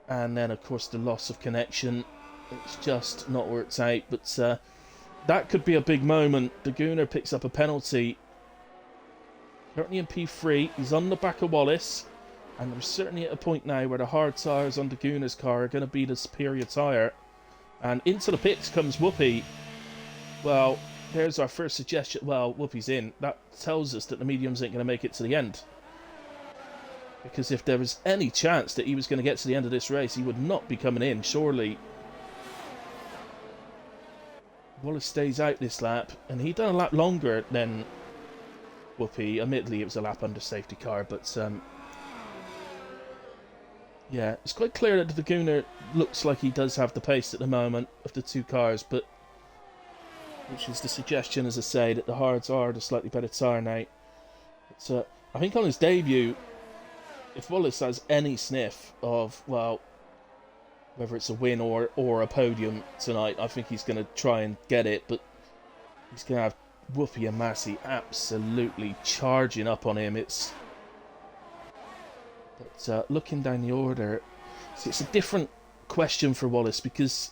And then, of course, the loss of connection. It's just not worked out. But that could be a big moment. The Gooner picks up a penalty. Currently in P3. He's on the back of Wallace. And we're certainly at a point now where the hard tyres on the Gooner's car are going to be the superior tyre. And into the pits comes Whoopi. Well, there's our first suggestion. Well, Whoopi's in. That tells us that the mediums ain't going to make it to the end. Because if there was any chance that he was going to get to the end of this race, he would not be coming in, surely. Wallace stays out this lap, and he done a lap longer than Whoopi. Admittedly, it was a lap under safety car, but yeah, it's quite clear that the Gooner looks like he does have the pace at the moment of the two cars, but which is the suggestion, as I say, that the hards are the slightly better tyre now. But I think on his debut, if Wallace has any sniff of, well, whether it's a win or a podium tonight, I think he's going to try and get it, but he's going to have Whoopi and Massey absolutely charging up on him. But looking down the order, it's a different question for Wallace because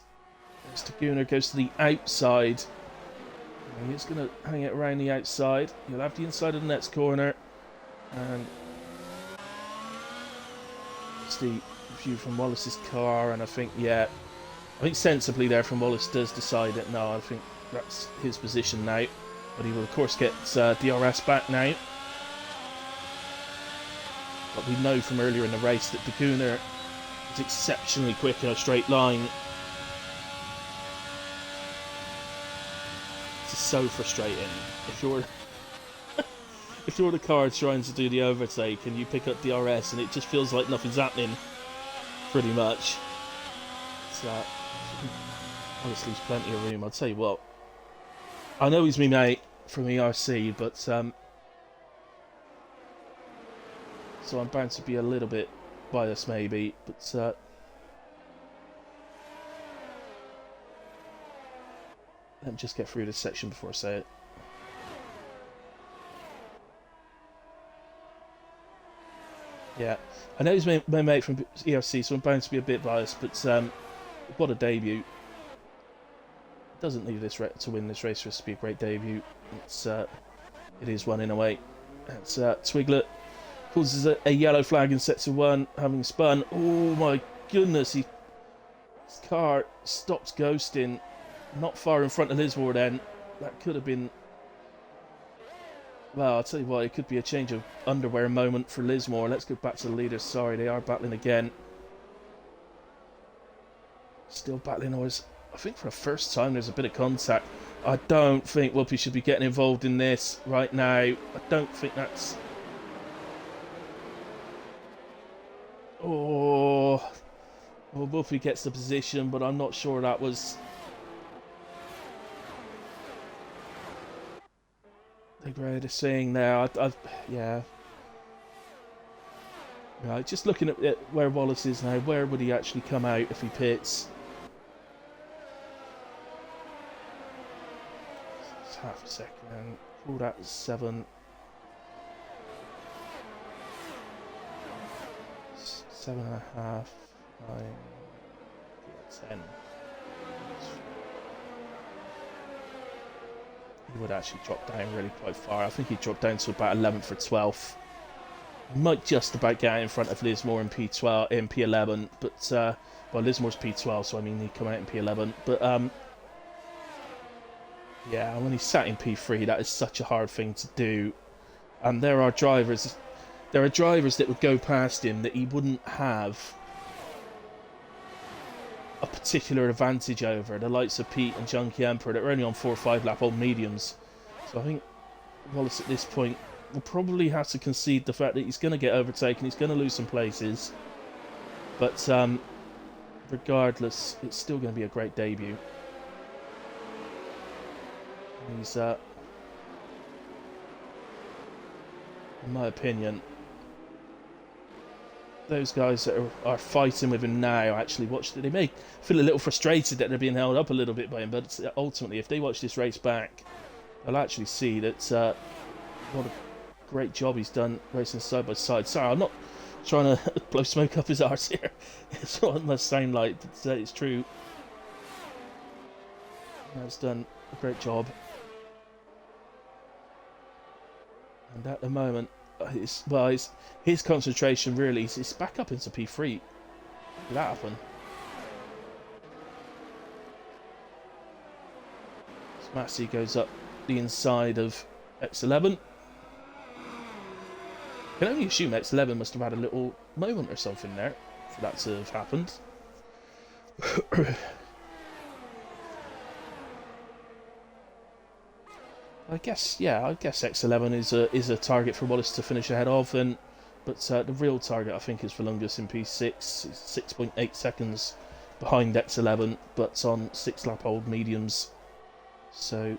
Mr. Gooner goes to the outside. And he's going to hang it around the outside. He'll have the inside of the next corner. And it's the view from Wallace's car. And I think sensibly there from Wallace does decide that no, I think that's his position now. But he will, of course, get DRS back now. But we know from earlier in the race that the Gooner is exceptionally quick in a straight line. It's so frustrating. If you're the car trying to do the overtake and you pick up DRS and it just feels like nothing's happening, pretty much. So, honestly, there's plenty of room. I'll tell you what. I know he's my mate from ERC, but so I'm bound to be a little bit biased maybe, but let me just get through this section before I say it. Yeah, I know he's my mate from ERC, so I'm bound to be a bit biased, but what a debut. Doesn't need this to win this race for us to be a great debut. It is one in a way. It's Twiglet causes a yellow flag in sector 1, having spun. Oh my goodness, his car stops ghosting not far in front of Lismore then. That could have been, well, I'll tell you what, it could be a change of underwear moment for Lismore. Let's go back to the leaders. Sorry, they are battling again. Still battling, always. I think for the first time there's a bit of contact. I don't think Whoopi should be getting involved in this right now. I don't think that's... Oh, well, Whoopi gets the position, but I'm not sure that was... the greatest thing there. Yeah. Right, just looking at where Wallace is now, where would he actually come out if he pits? It's half a second. All that is 7. 7.5. 9. 10. He would actually drop down really quite far. I think he'd drop down to about 11th or 12th. He might just about get out in front of Lismore in P12, in P11, but well, Lismore's P12, so I mean he'd come out in P11. But yeah, when he's sat in P3, that is such a hard thing to do. And there are drivers that would go past him that he wouldn't have a particular advantage over the likes of Pete and Junkie Emperor that are only on 4 or 5 lap old mediums. So I think Wallace at this point will probably have to concede the fact that he's going to get overtaken, he's going to lose some places. But regardless, it's still going to be a great debut. He's, in my opinion, those guys that are fighting with him now, actually they may feel a little frustrated that they're being held up a little bit by him, but ultimately, if they watch this race back, they'll actually see that what a great job he's done racing side by side. Sorry, I'm not trying to blow smoke up his arse here. It's what it must sound like, but it's true. He's done a great job. And at the moment, his concentration really is back up into P3. Did that happen? Massey goes up the inside of X11. I can only assume X11 must have had a little moment or something there for that to have happened. I guess X11 is a target for Wallace to finish ahead of, but the real target I think is for Lungus in P6. It's 6.8 seconds behind X11, but on 6 lap old mediums. So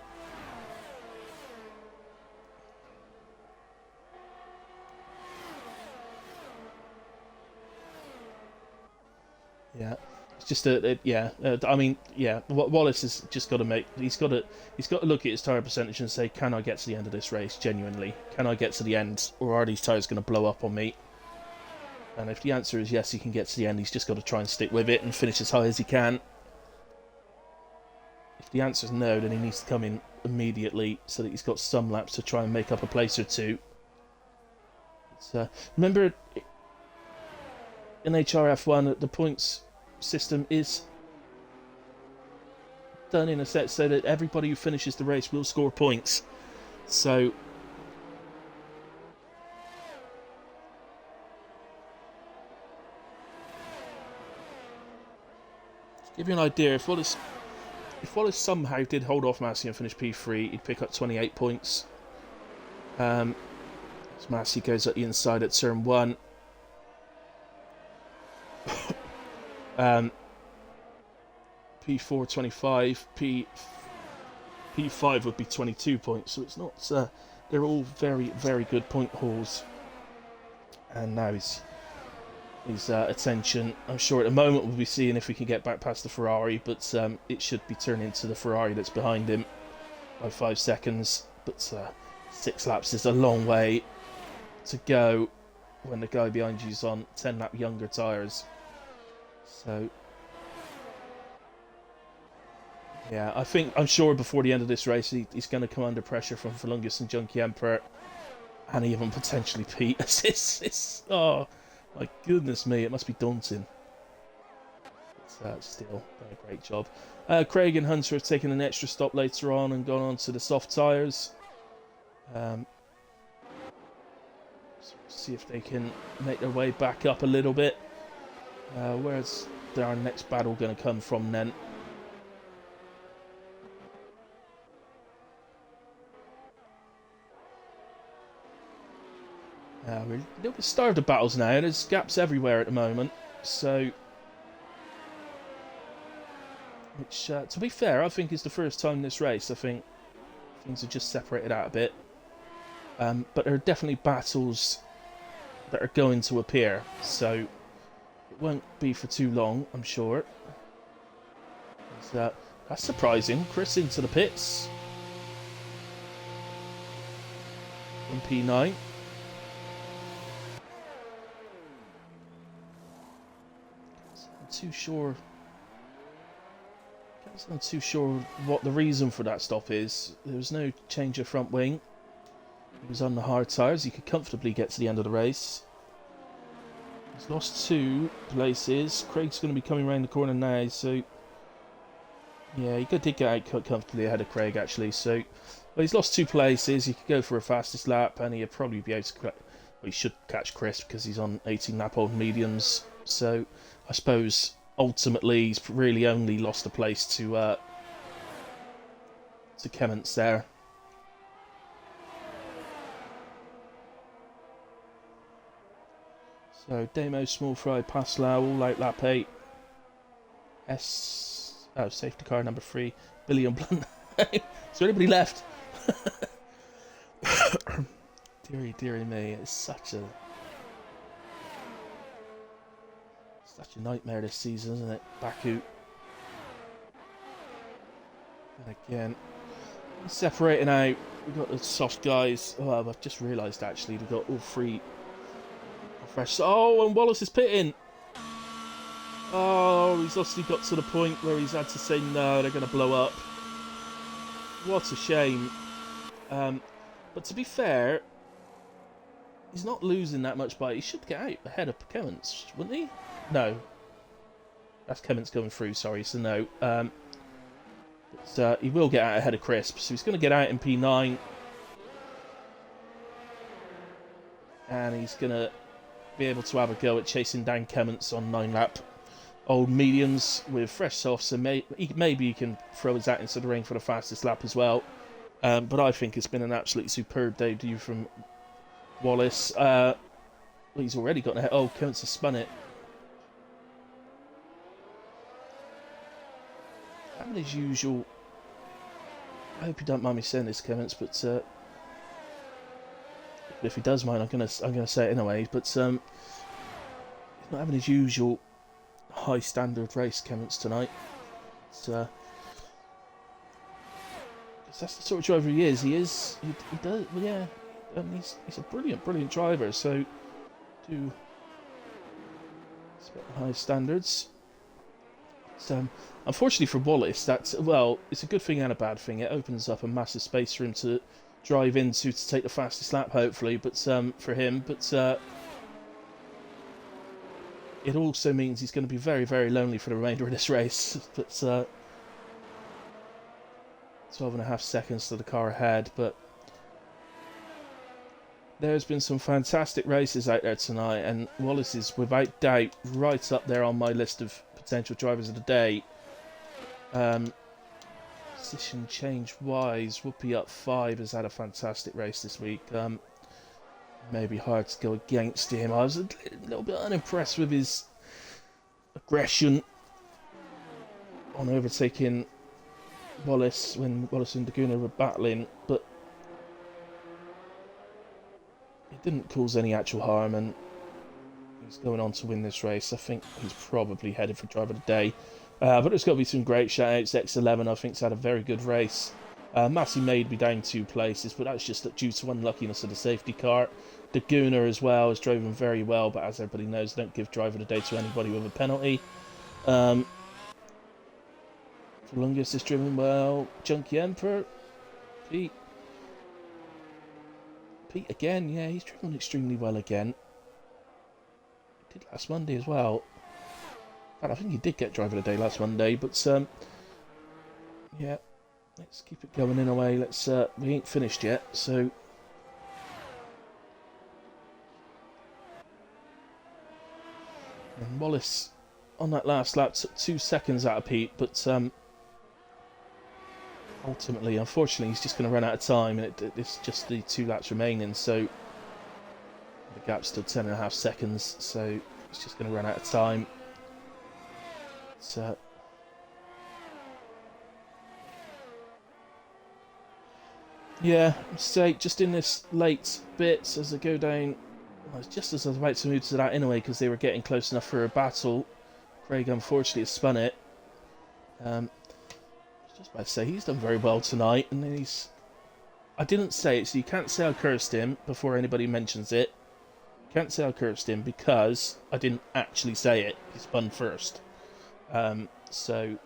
yeah, it's just Wallace has just got to he's got to look at his tyre percentage and say, can I get to the end of this race genuinely? Can I get to the end, or are these tyres going to blow up on me? And if the answer is yes, he can get to the end. He's just got to try and stick with it and finish as high as he can. If the answer is no, then he needs to come in immediately so that he's got some laps to try and make up a place or two. Remember, in HRF1, the points system is done in a set so that everybody who finishes the race will score points. So to give you an idea, if Wallace somehow did hold off Massey and finish P3, he'd pick up 28 points. As Massey goes at the inside at turn 1. P4 25, P5 would be 22 points, so it's not they're all very, very good point hauls. And now his attention, I'm sure at the moment we'll be seeing if we can get back past the Ferrari, but it should be turning to the Ferrari that's behind him by 5 seconds. But 6 laps is a long way to go when the guy behind you's on 10 lap younger tyres. So yeah, I'm sure before the end of this race he's going to come under pressure from Lungus and Junkie Emperor, and even potentially Pete. Oh my goodness me, it must be daunting. But still, done a great job. Craig and Hunter have taken an extra stop later on and gone on to the soft tyres. See if they can make their way back up a little bit. Where's our next battle going to come from then? We're a little bit starved of battles now. There's gaps everywhere at the moment. So, which, to be fair, I think is the first time this race. I think things are just separated out a bit. But there are definitely battles that are going to appear. So, it won't be for too long, I'm sure. That's surprising. Chris into the pits. In P9. I'm too sure what the reason for that stop is. There was no change of front wing. He was on the hard tyres. He could comfortably get to the end of the race. He's lost 2 places. Craig's going to be coming around the corner now, so yeah, he did get out comfortably ahead of Craig actually. So, well, he's lost 2 places. He could go for a fastest lap, and he'll probably be able to. Well, he should catch Chris because he's on 18 lap old mediums. So, I suppose ultimately he's really only lost a place to Kemments there. So Damo, Small Fry, Paslau, all out lap 8. Safety car number 3, Billy and Blunt. Is there anybody left? Deary me, it's such a nightmare this season, isn't it? Baku. And again, separating out. We've got the soft guys. Oh, I've just realised actually we've got all 3 fresh. Oh, and Wallace is pitting. Oh, he's obviously got to the point where he's had to say no, they're going to blow up. What a shame. But to be fair, he's not losing that much by it. He should get out ahead of Kemments, wouldn't he? No. That's Kemments going through, sorry, so no. But he will get out ahead of Crisp, so he's going to get out in P9. And he's going to be able to have a go at chasing down Kemments on 9-lap old mediums with fresh softs, so maybe he can throw his hat into the ring for the fastest lap as well. But I think it's been an absolutely superb debut from Wallace. Well, he's already got ahead. Oh, Kemments has spun it. Having his usual. I hope you don't mind me saying this, Kemments, but if he does mind, I'm gonna say it anyway. But he's not having his usual high standard race, Kemments, tonight. That's the sort of driver he is. He does, well, yeah. He's a brilliant driver. So do expect high standards. So, unfortunately for Wallace, it's a good thing and a bad thing. It opens up a massive space for him to drive into to take the fastest lap, hopefully. But for him, it also means he's going to be very, very lonely for the remainder of this race. But 12.5 seconds to the car ahead. But there's been some fantastic races out there tonight, and Wallace is without doubt right up there on my list of potential drivers of the day. Position change wise, Whoopi up 5 has had a fantastic race this week. Maybe hard to go against him. I was a little bit unimpressed with his aggression on overtaking Wallace when Wallace and Laguna were battling, but it didn't cause any actual harm, and he's going on to win this race. I think he's probably headed for driver of the day. But there's got to be some great shout-outs. X11, I think, has had a very good race. Massey made me down 2 places, but that's just due to unluckiness of the safety car. Laguna as well has driven very well, but as everybody knows, don't give driver of the day to anybody with a penalty. Longest is driven well. Junkie Emperor. Pete again, yeah, he's driven extremely well again. He did last Monday as well. In fact, I think he did get driver of the day last Monday, but yeah, let's keep it going in a way. We ain't finished yet, so and Wallace on that last lap took 2 seconds out of Pete, but ultimately, unfortunately, he's just going to run out of time, and it's just the 2 laps remaining, so the gap's still 10.5 seconds, so it's just going to run out of time. So yeah, say just in this late bit as I go down, well, just as I was about to move to that anyway, because they were getting close enough for a battle. Craig unfortunately has spun it. I was just about to say he's done very well tonight, and then I didn't say it, so you can't say I cursed him before anybody mentions it. You can't say I cursed him because I didn't actually say it. He spun first. So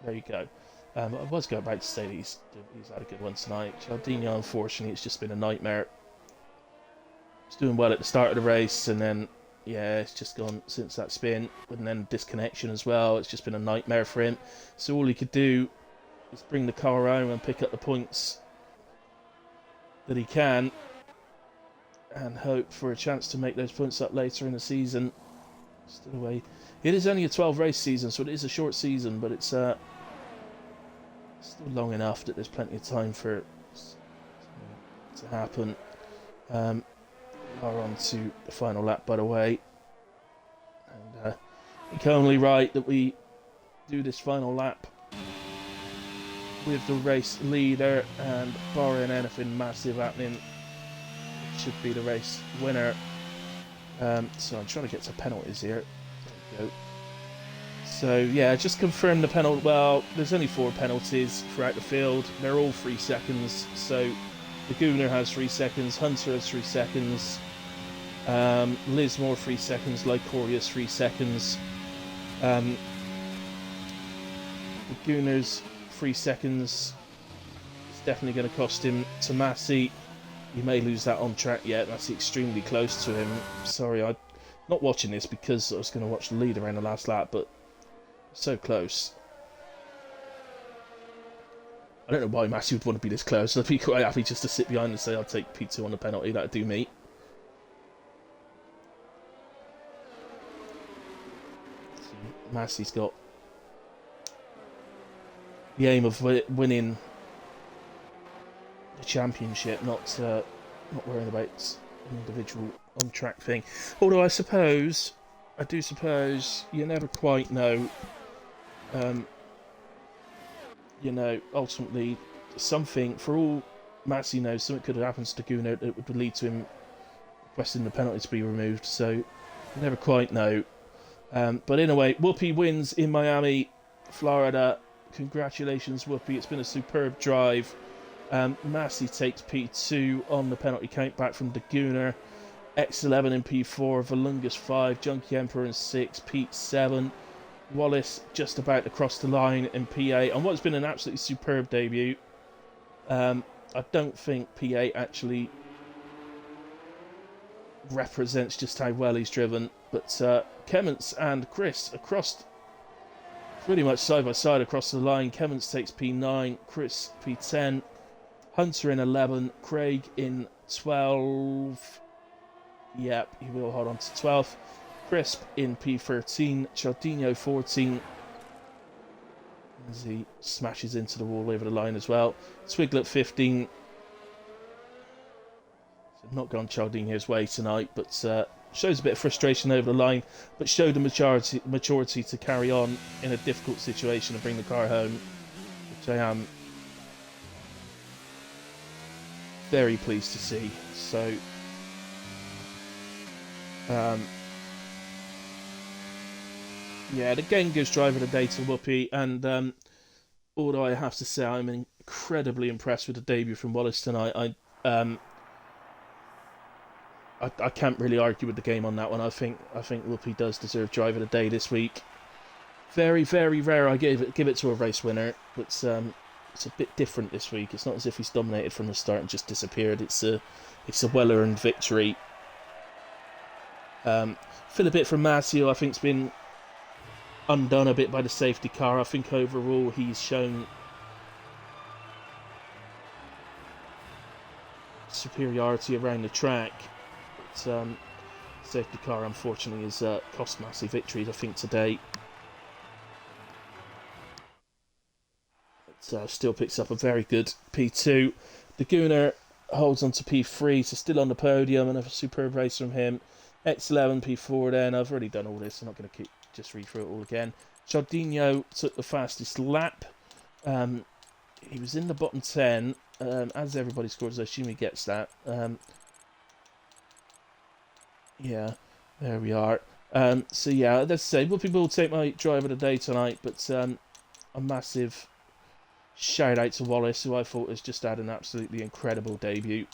there you go. I was about to say that he's had a good one tonight. Cialdino, unfortunately, it's just been a nightmare. He's doing well at the start of the race, and then yeah, it's just gone since that spin, and then disconnection as well. It's just been a nightmare for him. So all he could do is bring the car around and pick up the points that he can, and hope for a chance to make those points up later in the season. Still away. It is only a 12 race season, so it is a short season, but it's still long enough that there's plenty of time for it to happen. Are on to the final lap, by the way. And it's only right that we do this final lap with the race leader, and barring anything massive happening, it should be the race winner. So I'm trying to get to penalties here. There we go. So yeah, just confirm the penalty. Well, there's only 4 penalties throughout the field. They're all 3 seconds. So the Gooner has 3 seconds, Hunter has 3 seconds, Lismore 3 seconds, Lycorius 3 seconds. The Gooner's 3 seconds is definitely going to cost him. Tomasi, he may lose that on track yet. That's extremely close to him. Sorry, I'm not watching this because I was going to watch the leader around the last lap, but so close. I don't know why Massey would want to be this close. I'd be quite happy just to sit behind and say I'll take P2 on the penalty. That'd do me. Massey's got the aim of winning the championship, not worrying about an individual on-track thing. Although I do suppose you never quite know. You know, ultimately, something, for all Massey knows, something could have happened to Gunnar that would lead to him requesting the penalty to be removed, so you never quite know. But in a way, Whoopi wins in Miami, Florida. Congratulations, Whoopi. It's been a superb drive. Massey takes P2 on the penalty count back from the Gunnar. X11 in P4, Valungus 5, Junkie Emperor in 6, Pete 7. Wallace just about to cross the line in P8 on what's been an absolutely superb debut. I don't think P8 actually represents just how well he's driven, but Kemmons and Chris across pretty much side by side across the line. Kemmons takes P9, Chris P10, Hunter in 11, Craig in 12. Yep, he will hold on to 12. Crisp in P13, Chardino 14, as he smashes into the wall over the line as well. Swiglet 15. So not gone Chardino's way tonight, but shows a bit of frustration over the line, but showed the maturity to carry on in a difficult situation and bring the car home, which I am very pleased to see. So yeah, the game gives driver the day to Whoopi, and although I have to say I'm incredibly impressed with the debut from Wallace tonight, I can't really argue with the game on that one. I think Whoopi does deserve driver the day this week. Very, very rare I give it to a race winner, but it's a bit different this week. It's not as if he's dominated from the start and just disappeared. It's a well-earned victory. Feel a bit from Massey, I think's been undone a bit by the safety car. I think overall he's shown superiority around the track. But safety car unfortunately has cost Massey victories, I think, today. But still picks up a very good P2. The Gunnar holds on to P3, so still on the podium. Another superb race from him. X11, P4 then. I've already done all this. I'm not going to just read through it all again. Chardino took the fastest lap. He was in the bottom 10. As everybody scores, I assume he gets that. Yeah, there we are. So yeah, let's say Whoopi will take my driver of the day tonight, but a massive shout out to Wallace, who I thought has just had an absolutely incredible debut.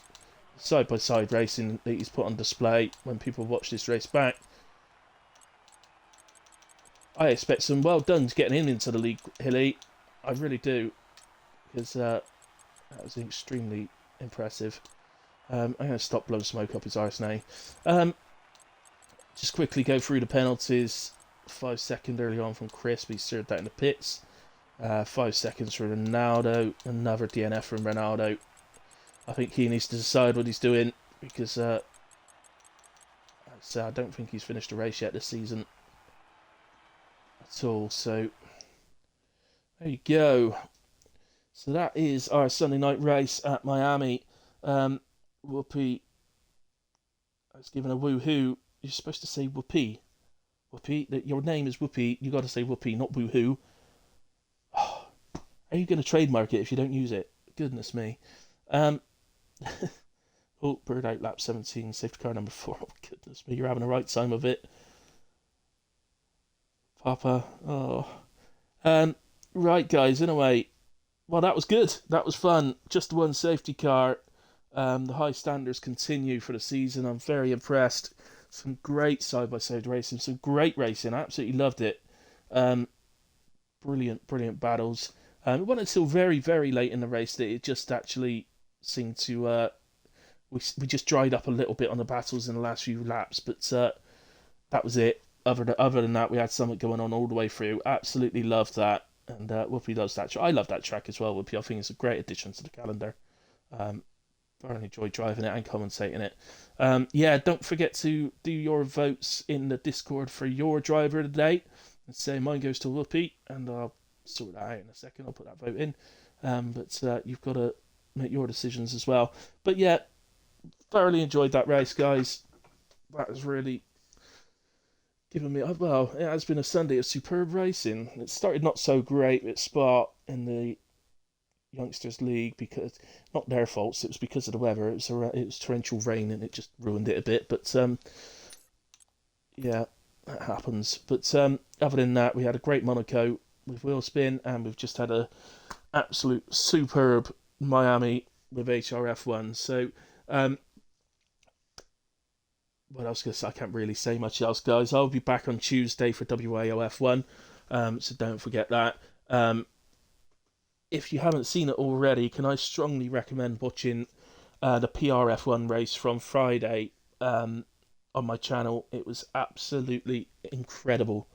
Side-by-side racing that he's put on display when people watch this race back. I expect some well done getting him into the league, Hilly. I really do, because that was extremely impressive. I'm going to stop blowing smoke up his arse now. Just quickly go through the penalties. 5 seconds early on from Chris, but he served that in the pits. 5 seconds for Ronaldo. Another DNF from Ronaldo. I think he needs to decide what he's doing, because I don't think he's finished a race yet this season. at all. So there you go. So that is our Sunday night race at Miami. Whoopee I was given a woohoo. You're supposed to say whoopee. Whoopee. Your name is Whoopee. You got to say whoopee, not woohoo. Oh, are you going to trademark it if you don't use it? Goodness me. Oh, bird out lap 17, safety car number 4. Oh, goodness me, you're having a right time of it. Papa. Oh. Right, guys, anyway. Well, that was good. That was fun. Just one safety car. The high standards continue for the season. I'm very impressed. Some great side-by-side racing. Some great racing. I absolutely loved it. Brilliant battles. It wasn't until very, very late in the race that it just actually seemed to... we just dried up a little bit on the battles in the last few laps. But that was it. Other than that, we had something going on all the way through. Absolutely loved that. And Whoopi loves that track. I love that track as well, Whoopi. I think it's a great addition to the calendar. Thoroughly enjoyed driving it and commentating it. Yeah, don't forget to do your votes in the Discord for your driver of the day. And say mine goes to Whoopi, and I'll sort that out in a second. I'll put that vote in. But you've got to make your decisions as well. But yeah, thoroughly enjoyed that race, guys. That was really given me, well, it has been a Sunday of superb racing. It started not so great at Spa in the Youngsters League, because not their faults, it was because of the weather. It was torrential rain and it just ruined it a bit. But yeah, that happens. But other than that, we had a great Monaco with wheel spin, and we've just had a absolute superb Miami with HRF1. So what else can I say? I can't really say much else, guys. I'll be back on Tuesday for WAOF1, so don't forget that. If you haven't seen it already, can I strongly recommend watching the PRF1 race from Friday on my channel. It was absolutely incredible.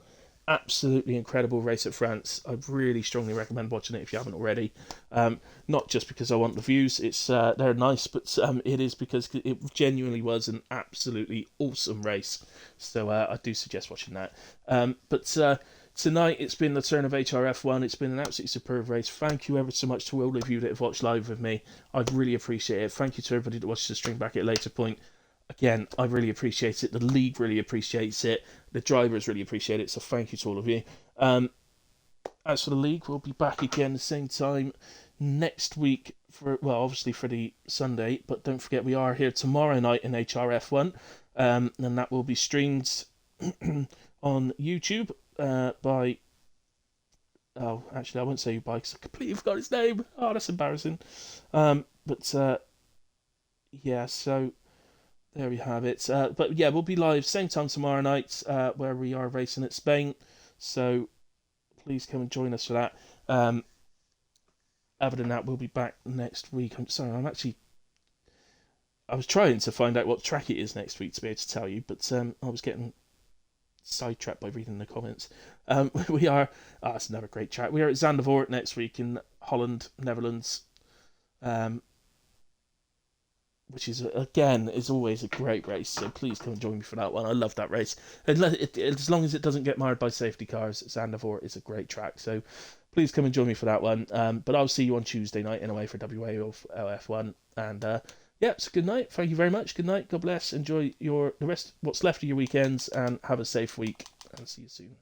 Absolutely incredible race at France. I really strongly recommend watching it if you haven't already. Not just because I want the views, it's they're nice, but it is because it genuinely was an absolutely awesome race. So I do suggest watching that. But tonight it's been the turn of HRF1. It's been an absolutely superb race. Thank you ever so much to all of you that have watched live with me. I really appreciate it. Thank you to everybody that watches the stream back at a later point. Again, I really appreciate it. The league really appreciates it. The drivers really appreciate it. So thank you to all of you. As for the league, we'll be back again the same time next week for, well, obviously for the Sunday, but don't forget we are here tomorrow night in HRF1, and that will be streamed on YouTube by, oh, actually I won't say by because I completely forgot his name. Oh, that's embarrassing. But yeah, so there we have it. But yeah, we'll be live same time tomorrow night, where we are racing at Spain. So please come and join us for that. Other than that, we'll be back next week. I'm sorry, I was trying to find out what track it is next week to be able to tell you, but I was getting sidetracked by reading the comments. We are, that's another great track. We are at Zandvoort next week in Holland, Netherlands. Which is, again, is always a great race, so please come and join me for that one. I love that race. As long as it doesn't get marred by safety cars, Zandvoort is a great track, so please come and join me for that one. But I'll see you on Tuesday night anyway for WAOF1, and yeah, it's a good night. Thank you very much. Good night. God bless. Enjoy the rest, what's left of your weekends, and have a safe week, and see you soon.